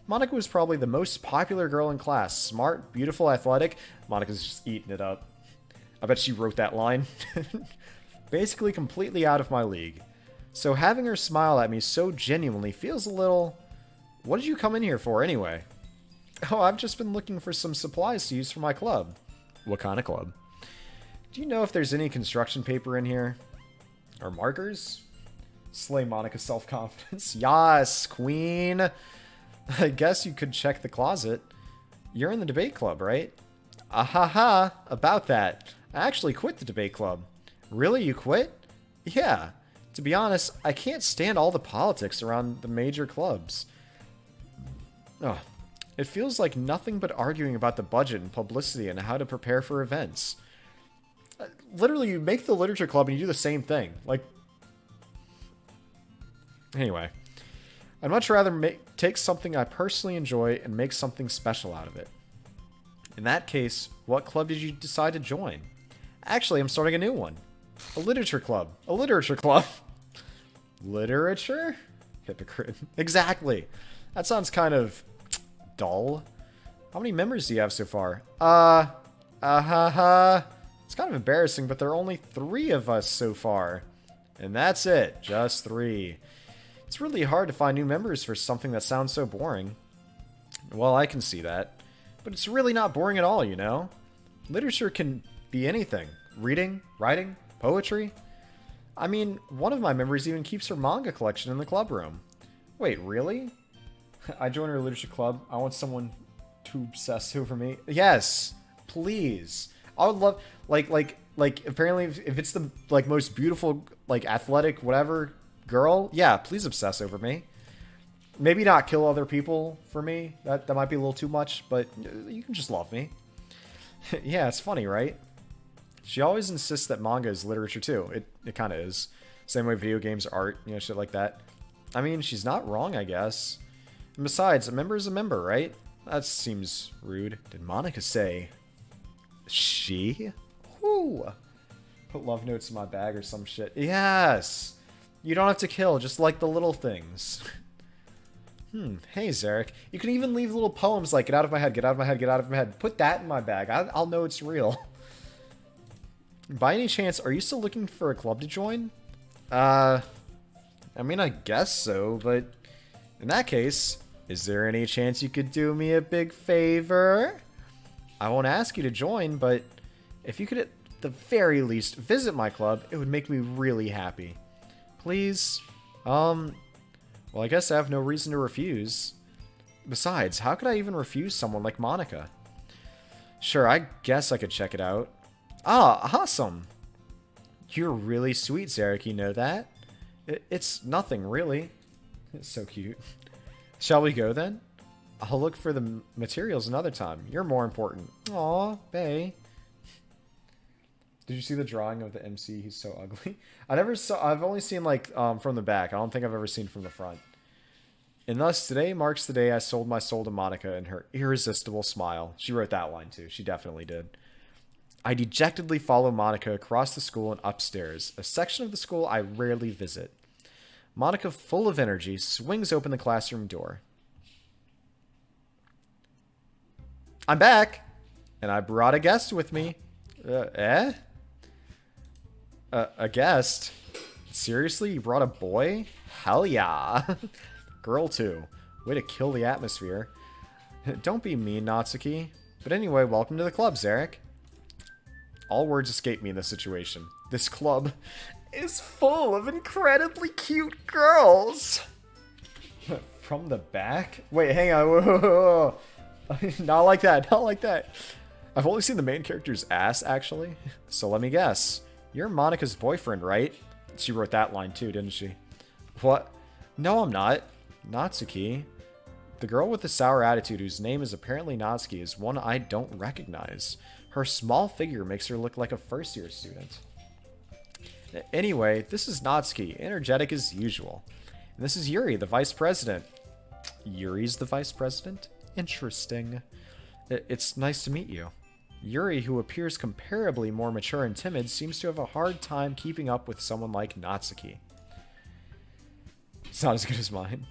Monica was probably the most popular girl in class. Smart, beautiful, athletic. Monica's just eating it up. I bet she wrote that line. Basically completely out of my league. So having her smile at me so genuinely feels a little... What did you come in here for anyway? Oh, I've just been looking for some supplies to use for my club. What kind of club? Do you know if there's any construction paper in here? Or markers? Slay Monica's self-confidence. Yas, queen! I guess you could check the closet. You're in the debate club, right? Ahaha, about that. I actually quit the debate club. Really, you quit? Yeah. To be honest, I can't stand all the politics around the major clubs. Oh, it feels like nothing but arguing about the budget and publicity and how to prepare for events. Literally, you make the literature club and you do the same thing. Like, anyway. I'd much rather take something I personally enjoy and make something special out of it. In that case, what club did you decide to join? Actually, I'm starting a new one. A literature club. A literature club. Literature? Hypocrite. Exactly. That sounds kind of dull. How many members do you have so far? It's kind of embarrassing, but there are only 3 of us so far. And that's it. Just 3. It's really hard to find new members for something that sounds so boring. Well, I can see that. But it's really not boring at all, you know? Literature can be anything. Reading, writing, poetry. I mean, one of my members even keeps her manga collection in the club room. Wait, really? I joined her literature club. I want someone to obsess over me. Yes, please. I would love, like, apparently if it's the, most beautiful, athletic, whatever girl, yeah, please obsess over me. Maybe not kill other people for me. That might be a little too much, but you can just love me. Yeah, it's funny, right? She always insists that manga is literature too. It kind of is. Same way video games are art, shit like that. I mean, she's not wrong, I guess. And besides, a member is a member, right? That seems rude. Did Monica say she? Whoo! Put love notes in my bag or some shit. Yes! You don't have to kill, just like the little things. Hey, Zarik. You can even leave little poems like, get out of my head, get out of my head, get out of my head. Put that in my bag. I'll know it's real. By any chance, are you still looking for a club to join? I mean, I guess so, but in that case, is there any chance you could do me a big favor? I won't ask you to join, but if you could at the very least visit my club, it would make me really happy. Please? Well, I guess I have no reason to refuse. Besides, how could I even refuse someone like Monica? Sure, I guess I could check it out. Ah, awesome! You're really sweet, Zarik, you know that? It's nothing, really. It's so cute. Shall we go, then? I'll look for the materials another time. You're more important. Aw, bae. Did you see the drawing of the MC? He's so ugly. I've only seen, like, from the back. I don't think I've ever seen from the front. And thus, today marks the day I sold my soul to Monica and her irresistible smile. She wrote that line, too. She definitely did. I dejectedly follow Monica across the school and upstairs, a section of the school I rarely visit. Monica, full of energy, swings open the classroom door. I'm back! And I brought a guest with me. A guest? Seriously? You brought a boy? Hell yeah! Girl, too. Way to kill the atmosphere. Don't be mean, Natsuki. But anyway, welcome to the club, Zarik. All words escape me in this situation. This club is full of incredibly cute girls. From the back? Wait, hang on. Whoa. Not like that. Not like that. I've only seen the main character's ass, actually. So let me guess. You're Monica's boyfriend, right? She wrote that line too, didn't she? What? No, I'm not. Natsuki. The girl with the sour attitude whose name is apparently Natsuki is one I don't recognize. Her small figure makes her look like a first-year student. Anyway, this is Natsuki, energetic as usual. And this is Yuri, the vice president. Yuri's the vice president? Interesting. It's nice to meet you. Yuri, who appears comparably more mature and timid, seems to have a hard time keeping up with someone like Natsuki. It's not as good as mine.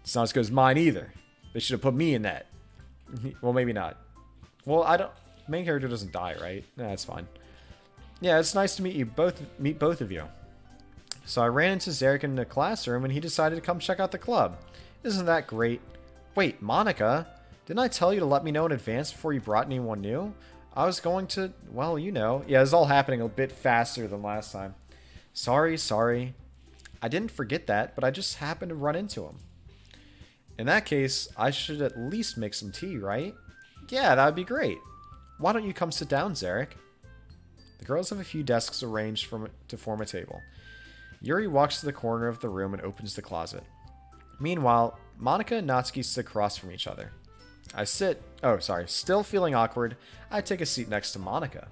It's not as good as mine either. They should have put me in that. Well, maybe not. Well, I don't... Main character doesn't die, right? Nah, that's fine. Yeah, it's nice to meet both of you. So I ran into Zarik in the classroom and he decided to come check out the club. Isn't that great? Wait, Monica? Didn't I tell you to let me know in advance before you brought anyone new? I was going to... Well, you know. Yeah, it's all happening a bit faster than last time. Sorry. I didn't forget that, but I just happened to run into him. In that case, I should at least make some tea, right? Yeah, that would be great. Why don't you come sit down, Zarik? The girls have a few desks arranged to form a table. Yuri walks to the corner of the room and opens the closet. Meanwhile, Monica and Natsuki sit across from each other. Still feeling awkward, I take a seat next to Monica.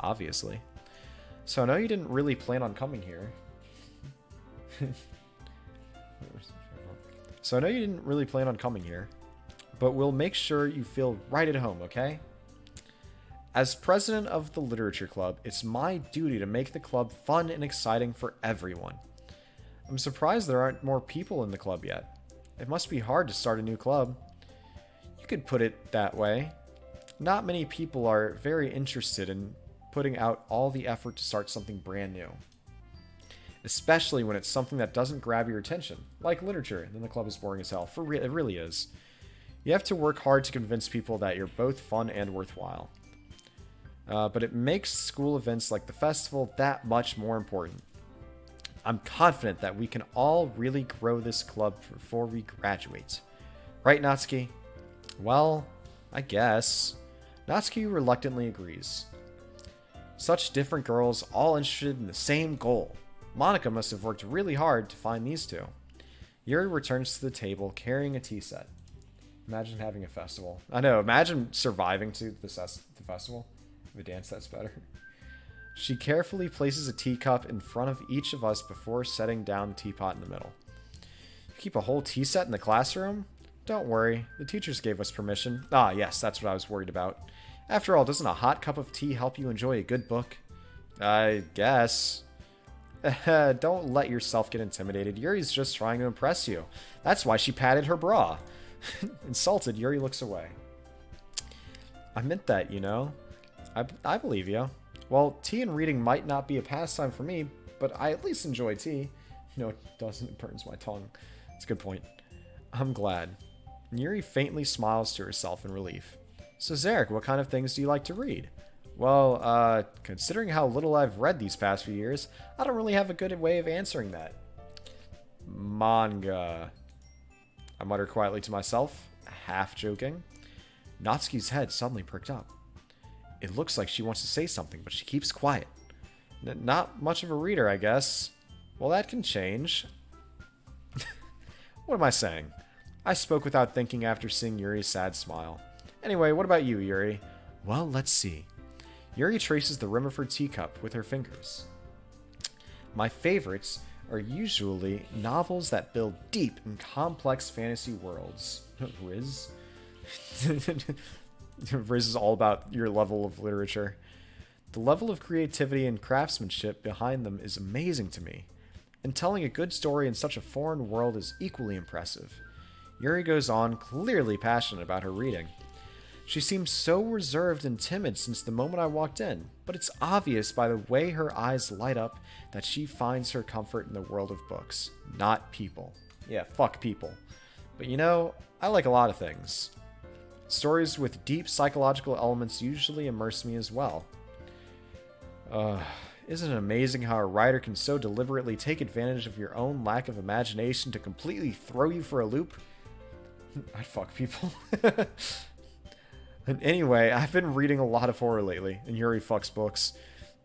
Obviously. So I know you didn't really plan on coming here. But we'll make sure you feel right at home, okay? As president of the Literature Club, it's my duty to make the club fun and exciting for everyone. I'm surprised there aren't more people in the club yet. It must be hard to start a new club. You could put it that way. Not many people are very interested in putting out all the effort to start something brand new. Especially when it's something that doesn't grab your attention, like literature, and then the club is boring as hell. It really is. You have to work hard to convince people that you're both fun and worthwhile. But it makes school events like the festival that much more important. I'm confident that we can all really grow this club before we graduate. Right, Natsuki? Well, I guess. Natsuki reluctantly agrees. Such different girls, all interested in the same goal. Monica must have worked really hard to find these two. Yuri returns to the table carrying a tea set. Imagine having a festival. I know, imagine surviving to the festival. If a dance that's better. She carefully places a teacup in front of each of us before setting down the teapot in the middle. You keep a whole tea set in the classroom? Don't worry, the teachers gave us permission. Ah, yes, that's what I was worried about. After all, doesn't a hot cup of tea help you enjoy a good book? I guess. Don't let yourself get intimidated. Yuri's just trying to impress you. That's why she patted her bra. Insulted, Yuri looks away. I meant that, you know. I believe you. Well, tea and reading might not be a pastime for me, but I at least enjoy tea. No, it doesn't. It burns my tongue. That's a good point. I'm glad. Yuri faintly smiles to herself in relief. So, Zarik, what kind of things do you like to read? Well, considering how little I've read these past few years, I don't really have a good way of answering that. Manga. I mutter quietly to myself, half joking. Natsuki's head suddenly perked up. It looks like she wants to say something, but she keeps quiet. Not much of a reader, I guess. Well, that can change. What am I saying? I spoke without thinking after seeing Yuri's sad smile. Anyway, what about you, Yuri? Well, let's see. Yuri traces the rim of her teacup with her fingers. My favorites are usually novels that build deep and complex fantasy worlds. Riz? Riz is all about your level of literature. The level of creativity and craftsmanship behind them is amazing to me, and telling a good story in such a foreign world is equally impressive. Yuri goes on, clearly passionate about her reading. She seems so reserved and timid since the moment I walked in, but it's obvious by the way her eyes light up that she finds her comfort in the world of books, not people. Yeah, fuck people. But you know, I like a lot of things. Stories with deep psychological elements usually immerse me as well. Isn't it amazing how a writer can so deliberately take advantage of your own lack of imagination to completely throw you for a loop? I'd fuck people. And anyway, I've been reading a lot of horror lately, and Yuri fucks books.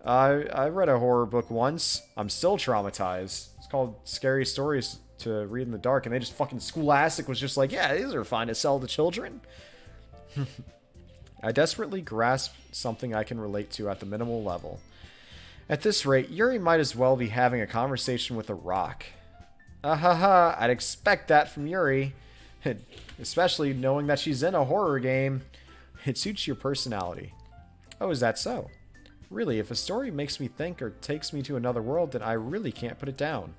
I read a horror book once. I'm still traumatized. It's called Scary Stories to Read in the Dark, and they just fucking Scholastic was just like, yeah, these are fine to sell to children. I desperately grasp something I can relate to at the minimal level. At this rate, Yuri might as well be having a conversation with a rock. Ahaha, I'd expect that from Yuri. Especially knowing that she's in a horror game. It suits your personality. Oh, is that so? Really, if a story makes me think or takes me to another world, then I really can't put it down.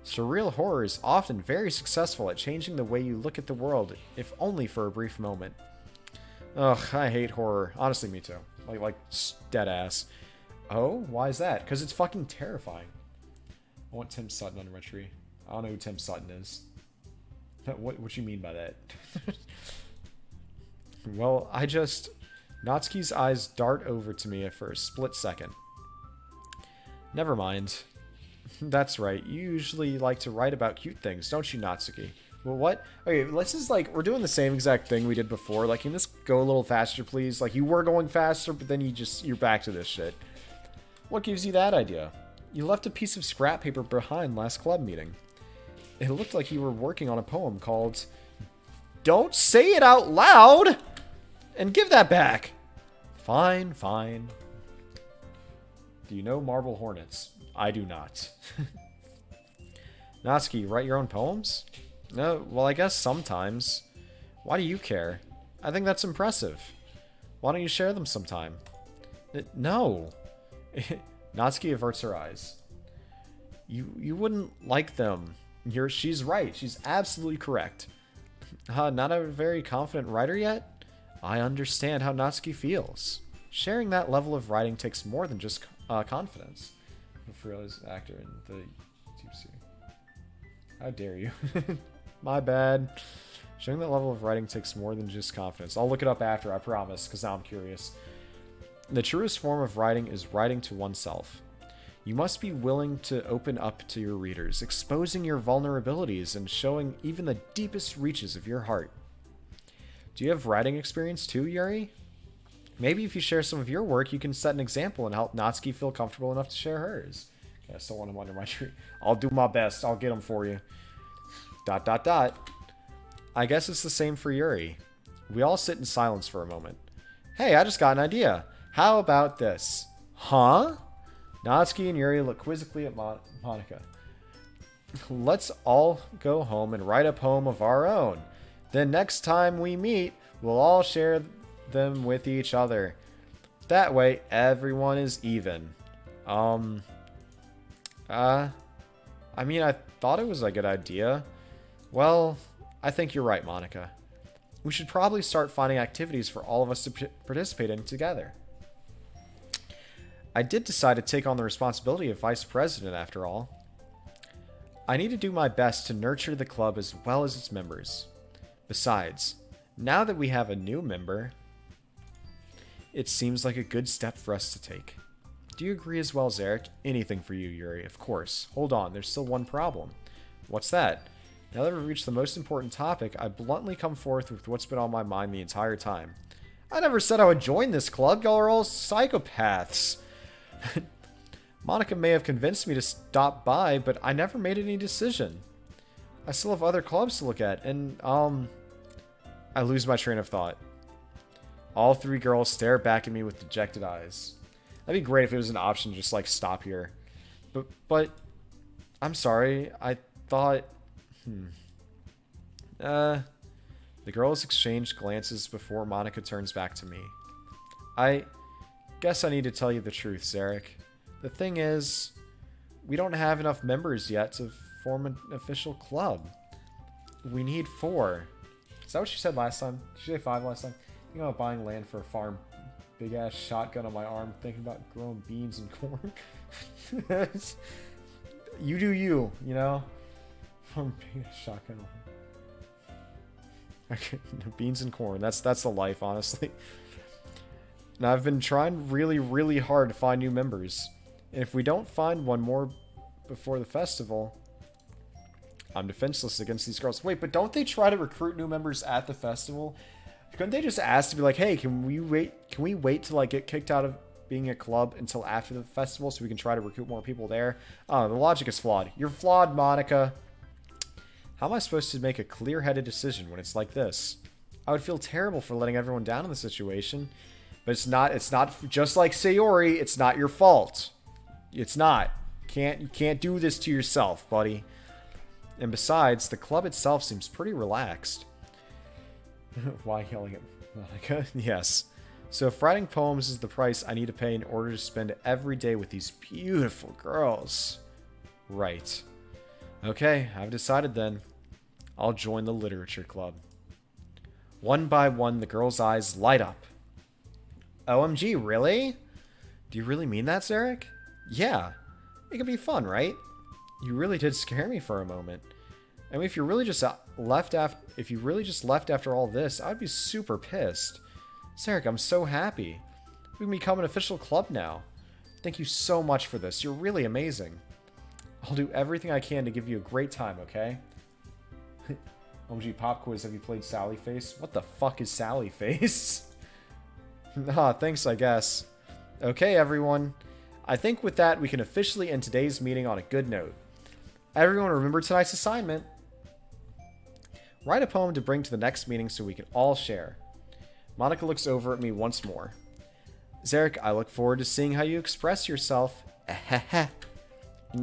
Surreal horror is often very successful at changing the way you look at the world, if only for a brief moment. Ugh, I hate horror. Honestly, me too. Like dead ass. Oh, why is that? Because it's fucking terrifying. I want Tim Sutton under my tree. I don't know who Tim Sutton is. What you mean by that? Well, Natsuki's eyes dart over to me for a split second. Never mind. That's right, you usually like to write about cute things, don't you, Natsuki? Well, what? Okay, let's just, we're doing the same exact thing we did before. Can this go a little faster, please? You were going faster, but then you're back to this shit. What gives you that idea? You left a piece of scrap paper behind last club meeting. It looked like you were working on a poem called Don't Say It Out Loud! And give that back! Fine, fine. Do you know Marble Hornets? I do not. Natsuki, you write your own poems? No, well, I guess sometimes. Why do you care? I think that's impressive. Why don't you share them sometime? No. Natsuki averts her eyes. You wouldn't like them. She's right. She's absolutely correct. Not a very confident writer yet? I understand how Natsuki feels. Sharing that level of writing takes more than just confidence. Furio's actor in the YouTube series. How dare you? My bad. Sharing that level of writing takes more than just confidence. I'll look it up after, I promise, because now I'm curious. The truest form of writing is writing to oneself. You must be willing to open up to your readers, exposing your vulnerabilities and showing even the deepest reaches of your heart. Do you have writing experience too, Yuri? Maybe if you share some of your work, you can set an example and help Natsuki feel comfortable enough to share hers. Okay, I still want him under my tree. I'll do my best. I'll get him for you. ... I guess it's the same for Yuri. We all sit in silence for a moment. Hey, I just got an idea. How about this? Huh? Natsuki and Yuri look quizzically at Monica. Let's all go home and write a poem of our own. Then next time we meet, we'll all share them with each other. That way, everyone is even. I mean, I thought it was a good idea. Well, I think you're right, Monica. We should probably start finding activities for all of us to participate in together. I did decide to take on the responsibility of vice president, after all. I need to do my best to nurture the club as well as its members. Besides, now that we have a new member, it seems like a good step for us to take. Do you agree as well, Zarik? Anything for you, Yuri, of course. Hold on, there's still one problem. What's that? Now that we've reached the most important topic, I bluntly come forth with what's been on my mind the entire time. I never said I would join this club. Y'all are all psychopaths. Monica may have convinced me to stop by, but I never made any decision. I still have other clubs to look at, and, I lose my train of thought. All three girls stare back at me with dejected eyes. That'd be great if it was an option to just, like, stop here. But, I'm sorry, I thought, The girls exchange glances before Monica turns back to me. I guess I need to tell you the truth, Zarik. The thing is, we don't have enough members yet to form an official club. We need 4. Is that what she said last time? Did she say 5 last time? Thinking about buying land for a farm. Big ass shotgun on my arm. Thinking about growing beans and corn. You do you, you know? Farm big ass shotgun on. Okay, beans and corn. That's the life, honestly. Now, I've been trying really, really hard to find new members. And if we don't find one more before the festival, I'm defenseless against these girls. Wait, but don't they try to recruit new members at the festival? Couldn't they just ask to be like, hey, can we wait to like get kicked out of being a club until after the festival so we can try to recruit more people there? The logic is flawed. You're flawed, Monica. How am I supposed to make a clear-headed decision when it's like this? I would feel terrible for letting everyone down in the situation, but it's not just like Sayori, it's not your fault. It's not. You can't do this to yourself, buddy. And besides, the club itself seems pretty relaxed. Why yelling at Monica? Yes. So if writing poems is the price I need to pay in order to spend every day with these beautiful girls. Right. Okay, I've decided then. I'll join the literature club. One by one, the girls' eyes light up. OMG, really? Do you really mean that, Zarik? Yeah. It could be fun, right? You really did scare me for a moment. I mean, if you really just left after all this, I'd be super pissed. Zarik, I'm so happy. We can become an official club now. Thank you so much for this. You're really amazing. I'll do everything I can to give you a great time, okay? OMG pop quiz, have you played Sally Face? What the fuck is Sally Face? Nah, thanks, I guess. Okay, everyone. I think with that, we can officially end today's meeting on a good note. Everyone remember tonight's assignment. Write a poem to bring to the next meeting so we can all share. Monica looks over at me once more. Zarik, I look forward to seeing how you express yourself.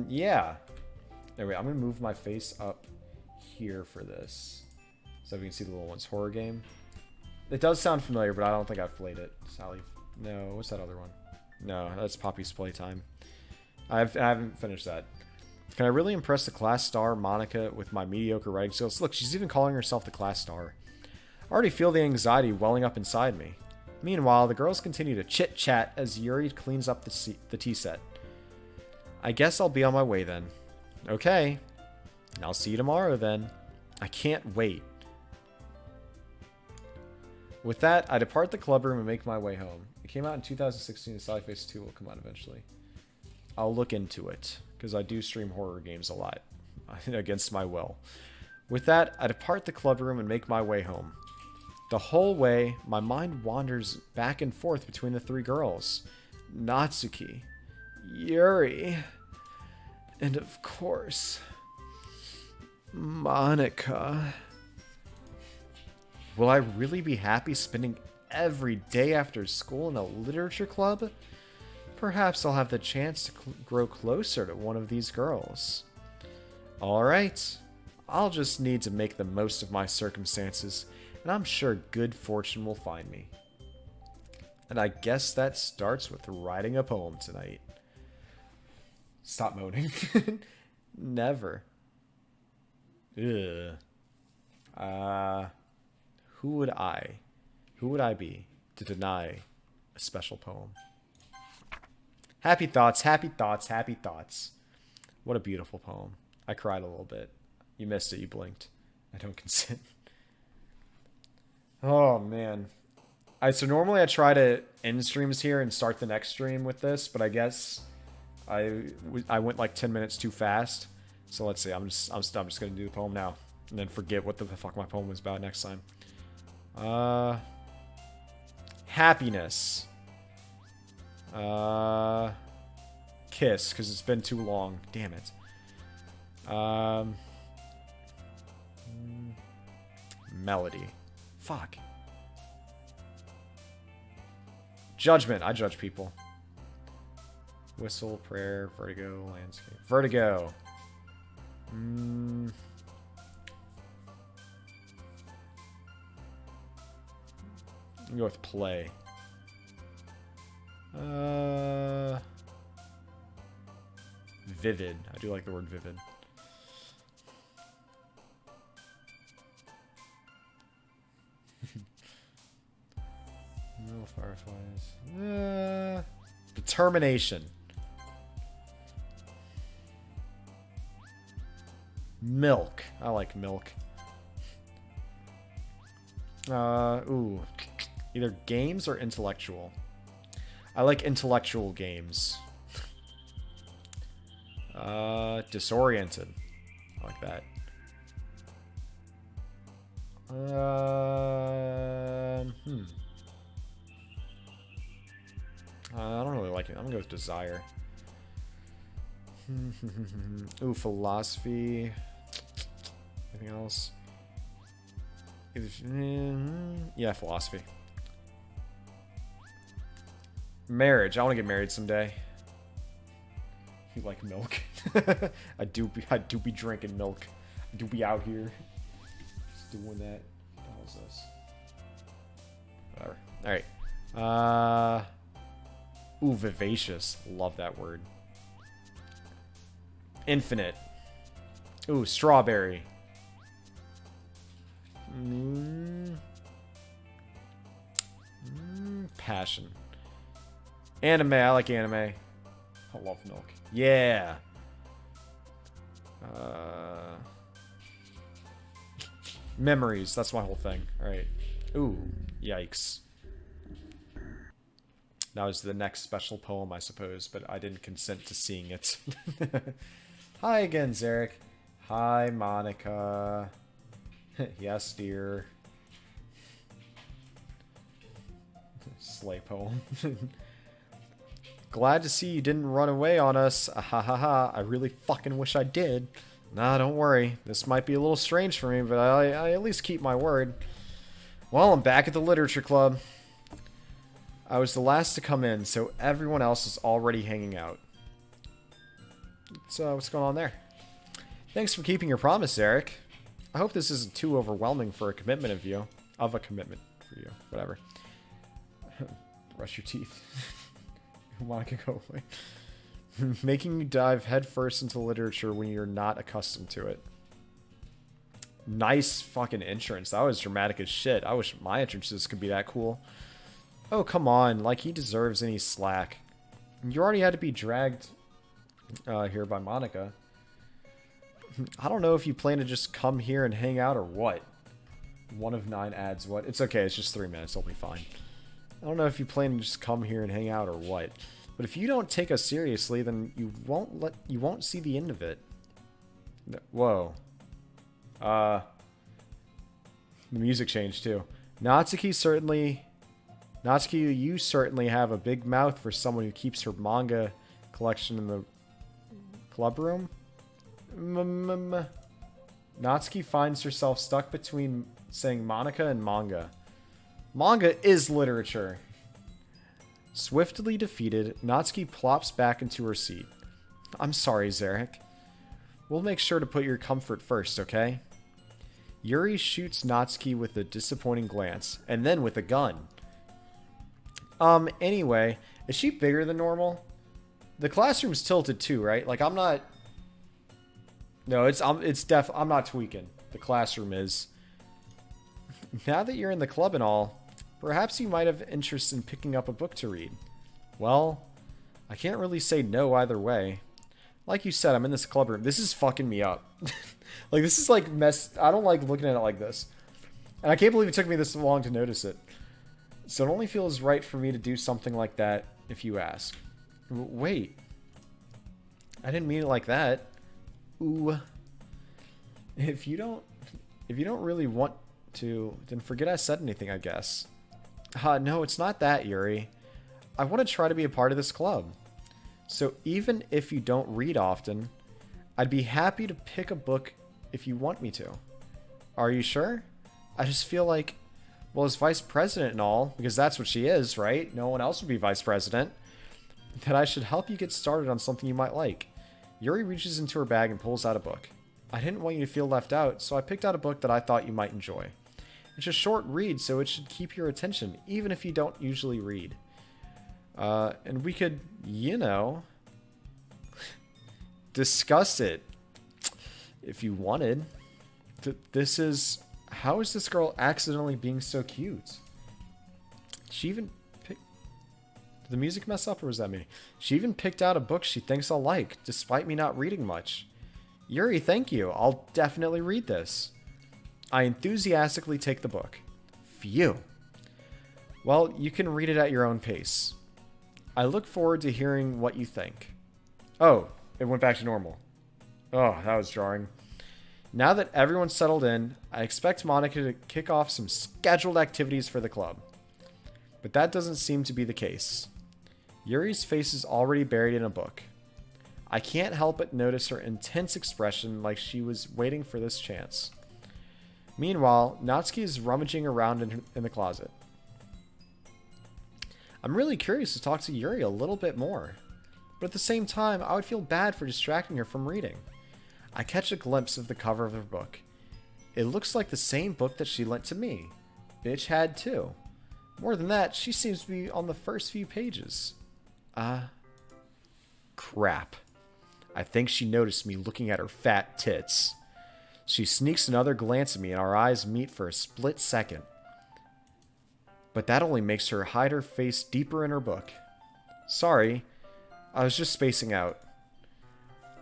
Yeah. Anyway, I'm going to move my face up here for this, so we can see the little one's horror game. It does sound familiar, but I don't think I've played it. Sally. No, what's that other one? No, that's Poppy's Playtime. I haven't finished that. Can I really impress the class star, Monica, with my mediocre writing skills? Look, she's even calling herself the class star. I already feel the anxiety welling up inside me. Meanwhile, the girls continue to chit-chat as Yuri cleans up the tea set. I guess I'll be on my way then. Okay. I'll see you tomorrow then. I can't wait. With that, I depart the club room and make my way home. It came out in 2016, and Sally Face 2 will come out eventually. I'll look into it, because I do stream horror games a lot, against my will. With that, I depart the club room and make my way home. The whole way, my mind wanders back and forth between the 3 girls. Natsuki, Yuri, and of course, Monica. Will I really be happy spending every day after school in a literature club? Perhaps I'll have the chance to grow closer to one of these girls. Alright, I'll just need to make the most of my circumstances, and I'm sure good fortune will find me. And I guess that starts with writing a poem tonight. Stop moaning. Never. Ugh. Who would I be to deny a special poem? Happy thoughts, happy thoughts, happy thoughts. What a beautiful poem. I cried a little bit. You missed it. You blinked. I don't consent. Oh, man. So normally I try to end streams here and start the next stream with this, but I guess I went like 10 minutes too fast. So let's see. I'm just gonna do the poem now, and then forget what the fuck my poem was about next time. Happiness. Kiss, because it's been too long. Damn it. Melody. Fuck. Judgment. I judge people. Whistle, prayer, vertigo, landscape. Vertigo. I'm gonna go with play. Vivid. I do like the word vivid. No fireflies. Determination. Milk. I like milk. Ooh. Either games or intellectual. I like intellectual games. Disoriented. I like that. I don't really like it. I'm gonna go with desire. Ooh, philosophy. Anything else? Yeah, philosophy. Marriage. I want to get married someday. You like milk? I do be drinking milk. I do be out here just doing that. What the hell is this? Whatever. All right. Ooh, vivacious. Love that word. Infinite. Ooh, strawberry. Passion. Anime. I like anime. I love milk. Yeah. Memories. That's my whole thing. All right. Ooh. Yikes. That was the next special poem, I suppose, but I didn't consent to seeing it. Hi again, Zarik. Hi, Monica. Yes, dear. Slay poem. Glad to see you didn't run away on us. Ah, ha ha ha. I really fucking wish I did. Nah, don't worry. This might be a little strange for me, but I at least keep my word. Well, I'm back at the literature club. I was the last to come in, so everyone else is already hanging out. So, what's going on there? Thanks for keeping your promise, Zarik. I hope this isn't too overwhelming for a commitment for you. Whatever. Brush your teeth. Monica, go away. Making you dive headfirst into literature when you're not accustomed to it. Nice fucking entrance. That was dramatic as shit. I wish my entrances could be that cool. Oh, come on. Like, he deserves any slack. You already had to be dragged here by Monica. I don't know if you plan to just come here and hang out or what. 1 of 9 ads, what? It's okay, it's just 3 minutes, it'll be fine. I don't know if you plan to just come here and hang out or what. But if you don't take us seriously, then you won't see the end of it. Whoa. The music changed too. Natsuki, you certainly have a big mouth for someone who keeps her manga collection in the club room. Natsuki finds herself stuck between saying Monica and manga. Manga is literature. Swiftly defeated, Natsuki plops back into her seat. I'm sorry, Zarik. We'll make sure to put your comfort first, okay? Yuri shoots Natsuki with a disappointing glance, and then with a gun. Anyway, is she bigger than normal? The classroom's tilted too, right? Like, I'm not... No, I'm not tweaking. The classroom is. Now that you're in the club and all, perhaps you might have interest in picking up a book to read. Well, I can't really say no either way. Like you said, I'm in this club room. This is fucking me up. Like, this is like I don't like looking at it like this. And I can't believe it took me this long to notice it. So it only feels right for me to do something like that if you ask. Wait. I didn't mean it like that. Ooh. If you don't really want to, then forget I said anything, I guess. No, it's not that, Yuri. I want to try to be a part of this club. So even if you don't read often, I'd be happy to pick a book if you want me to. Are you sure? I just feel like, well, as vice president and all, because that's what she is, right? No one else would be vice president, that I should help you get started on something you might like. Yuri reaches into her bag and pulls out a book. I didn't want you to feel left out, so I picked out a book that I thought you might enjoy. It's a short read, so it should keep your attention, even if you don't usually read. And we could, you know, discuss it if you wanted. This is... How is this girl accidentally being so cute? She even picked... Did the music mess up, or was that me? She even picked out a book she thinks I'll like, despite me not reading much. Yuri, thank you. I'll definitely read this. I enthusiastically take the book. Phew. Well, you can read it at your own pace. I look forward to hearing what you think. Oh, it went back to normal. Oh, that was jarring. Now that everyone's settled in, I expect Monica to kick off some scheduled activities for the club. But that doesn't seem to be the case. Yuri's face is already buried in a book. I can't help but notice her intense expression, like she was waiting for this chance. Meanwhile, Natsuki is rummaging around in the closet. I'm really curious to talk to Yuri a little bit more, but at the same time, I would feel bad for distracting her from reading. I catch a glimpse of the cover of her book. It looks like the same book that she lent to me. Bitch had too. More than that, she seems to be on the first few pages. Crap. I think she noticed me looking at her fat tits. She sneaks another glance at me and our eyes meet for a split second. But that only makes her hide her face deeper in her book. Sorry, I was just spacing out.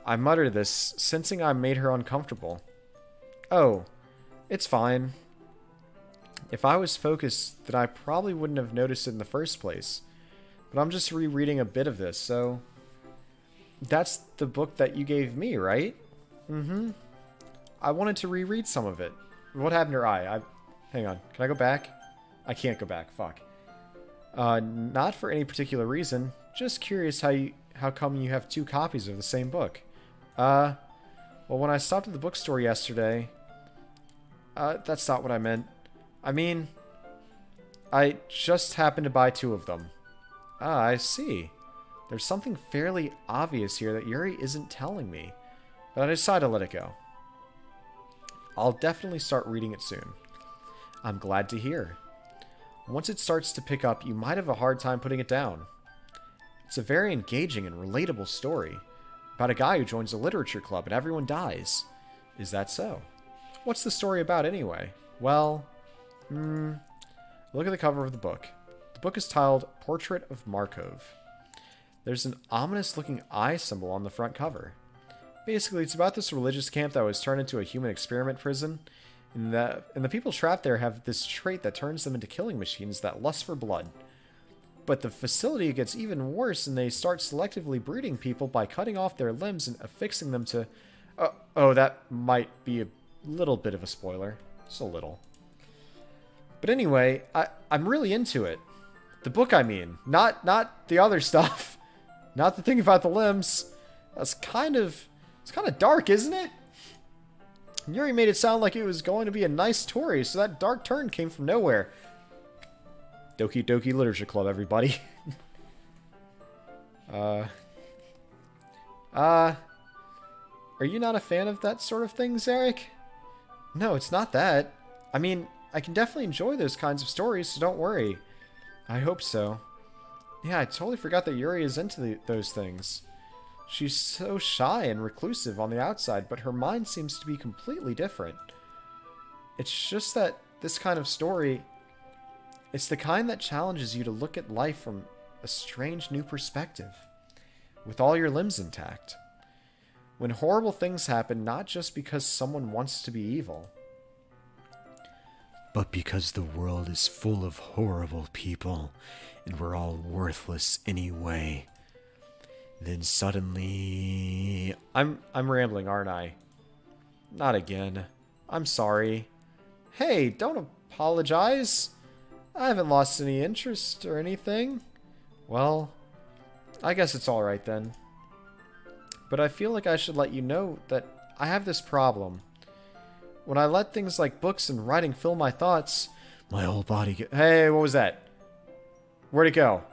I mutter this, sensing I made her uncomfortable. Oh, it's fine. If I was focused, then I probably wouldn't have noticed it in the first place. But I'm just rereading a bit of this, so... That's the book that you gave me, right? Mm-hmm. I wanted to reread some of it. What happened to her eye? Hang on. Can I go back? I can't go back. Fuck. Not for any particular reason. Just curious how come you have two copies of the same book. Well, when I stopped at the bookstore yesterday... that's not what I meant. I mean... I just happened to buy two of them. I see. There's something fairly obvious here that Yuri isn't telling me. But I decided to let it go. I'll definitely start reading it soon. I'm glad to hear. Once it starts to pick up, you might have a hard time putting it down. It's a very engaging and relatable story about a guy who joins a literature club and everyone dies. Is that so? What's the story about anyway? Well, look at the cover of the book. The book is titled Portrait of Markov. There's an ominous-looking eye symbol on the front cover. Basically, it's about this religious camp that was turned into a human experiment prison, and the people trapped there have this trait that turns them into killing machines that lust for blood. But the facility gets even worse, and they start selectively breeding people by cutting off their limbs and affixing them to... Oh, that might be a little bit of a spoiler. Just a little. But anyway, I'm really into it. The book, I mean. Not the other stuff. Not the thing about the limbs. That's kind of... It's kind of dark, isn't it? Yuri made it sound like it was going to be a nice story, so that dark turn came from nowhere. Doki Doki Literature Club, everybody. Are you not a fan of that sort of thing, Zarik? No, it's not that. I mean, I can definitely enjoy those kinds of stories, so don't worry. I hope so. Yeah, I totally forgot that Yuri is into those things. She's so shy and reclusive on the outside, but her mind seems to be completely different. It's just that this kind of story, it's the kind that challenges you to look at life from a strange new perspective, with all your limbs intact. When horrible things happen, not just because someone wants to be evil, but because the world is full of horrible people, and we're all worthless anyway. Then suddenly... I'm rambling, aren't I? Not again. I'm sorry. Hey, don't apologize. I haven't lost any interest or anything. Well, I guess it's alright then. But I feel like I should let you know that I have this problem. When I let things like books and writing fill my thoughts, my whole body Hey, what was that? Where'd it go?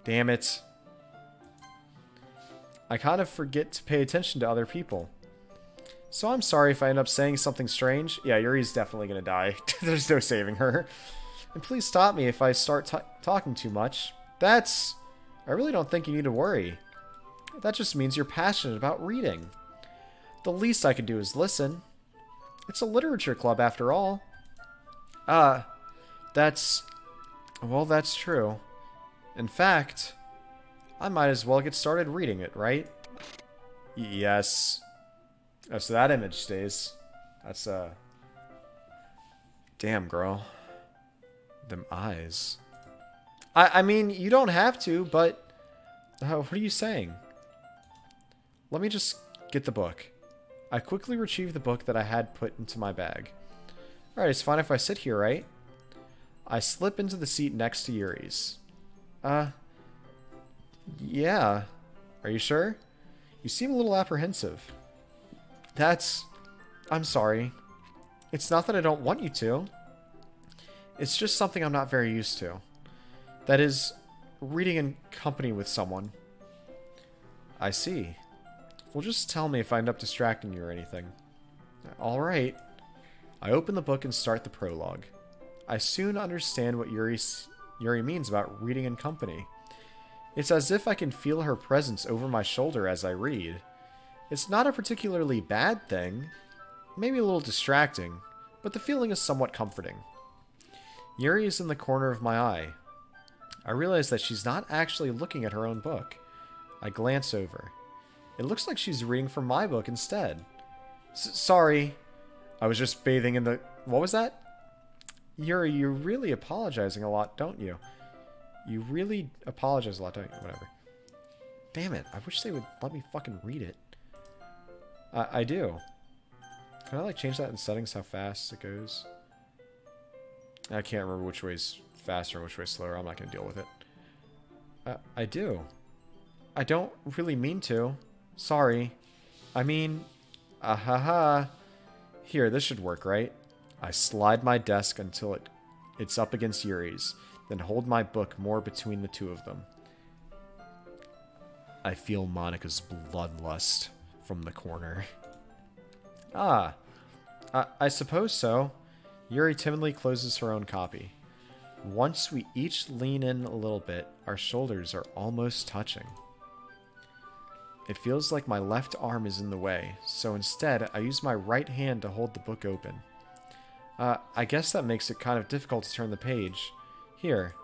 Damn it. I kind of forget to pay attention to other people. So I'm sorry if I end up saying something strange. Yeah, Yuri's definitely gonna die. There's no saving her. And please stop me if I start talking too much. I really don't think you need to worry. That just means you're passionate about reading. The least I can do is listen. It's a literature club after all. Well, that's true. In fact, I might as well get started reading it, right? Yes. Oh, so that image stays. That's, damn, girl. Them eyes. I mean, you don't have to, but... what are you saying? Let me just get the book. I quickly retrieved the book that I had put into my bag. Alright, it's fine if I sit here, right? I slip into the seat next to Yuri's. Yeah. Are you sure? You seem a little apprehensive. I'm sorry. It's not that I don't want you to. It's just something I'm not very used to. That is, reading in company with someone. I see. Well, just tell me if I end up distracting you or anything. Alright. I open the book and start the prologue. I soon understand what Yuri means about reading in company. It's as if I can feel her presence over my shoulder as I read. It's not a particularly bad thing, maybe a little distracting, but the feeling is somewhat comforting. Yuri is in the corner of my eye. I realize that she's not actually looking at her own book. I glance over. It looks like she's reading from my book instead. Sorry. I was just bathing in the... What was that? Yuri, you're really apologizing a lot, don't you? You really apologize a lot, don't you? Whatever. Damn it. I wish they would let me fucking read it. I do. Can I, like, change that in settings how fast it goes? I can't remember which way's faster and which way's slower. I'm not going to deal with it. I do. I don't really mean to. Sorry. I mean... Here, this should work, right? I slide my desk until it's up against Yuri's, then hold my book more between the two of them. I feel Monica's bloodlust from the corner. I suppose so. Yuri timidly closes her own copy. Once we each lean in a little bit, our shoulders are almost touching. It feels like my left arm is in the way, so instead I use my right hand to hold the book open. I guess that makes it kind of difficult to turn the page. Here.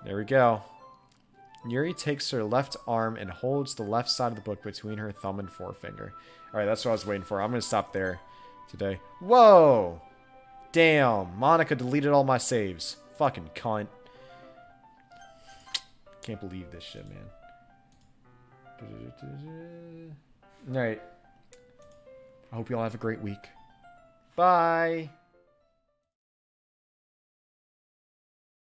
There we go. Yuri takes her left arm and holds the left side of the book between her thumb and forefinger. Alright, that's what I was waiting for. I'm going to stop there today. Whoa! Damn, Monica deleted all my saves. Fucking cunt. Can't believe this shit, man. Alright. I hope you all have a great week. Bye!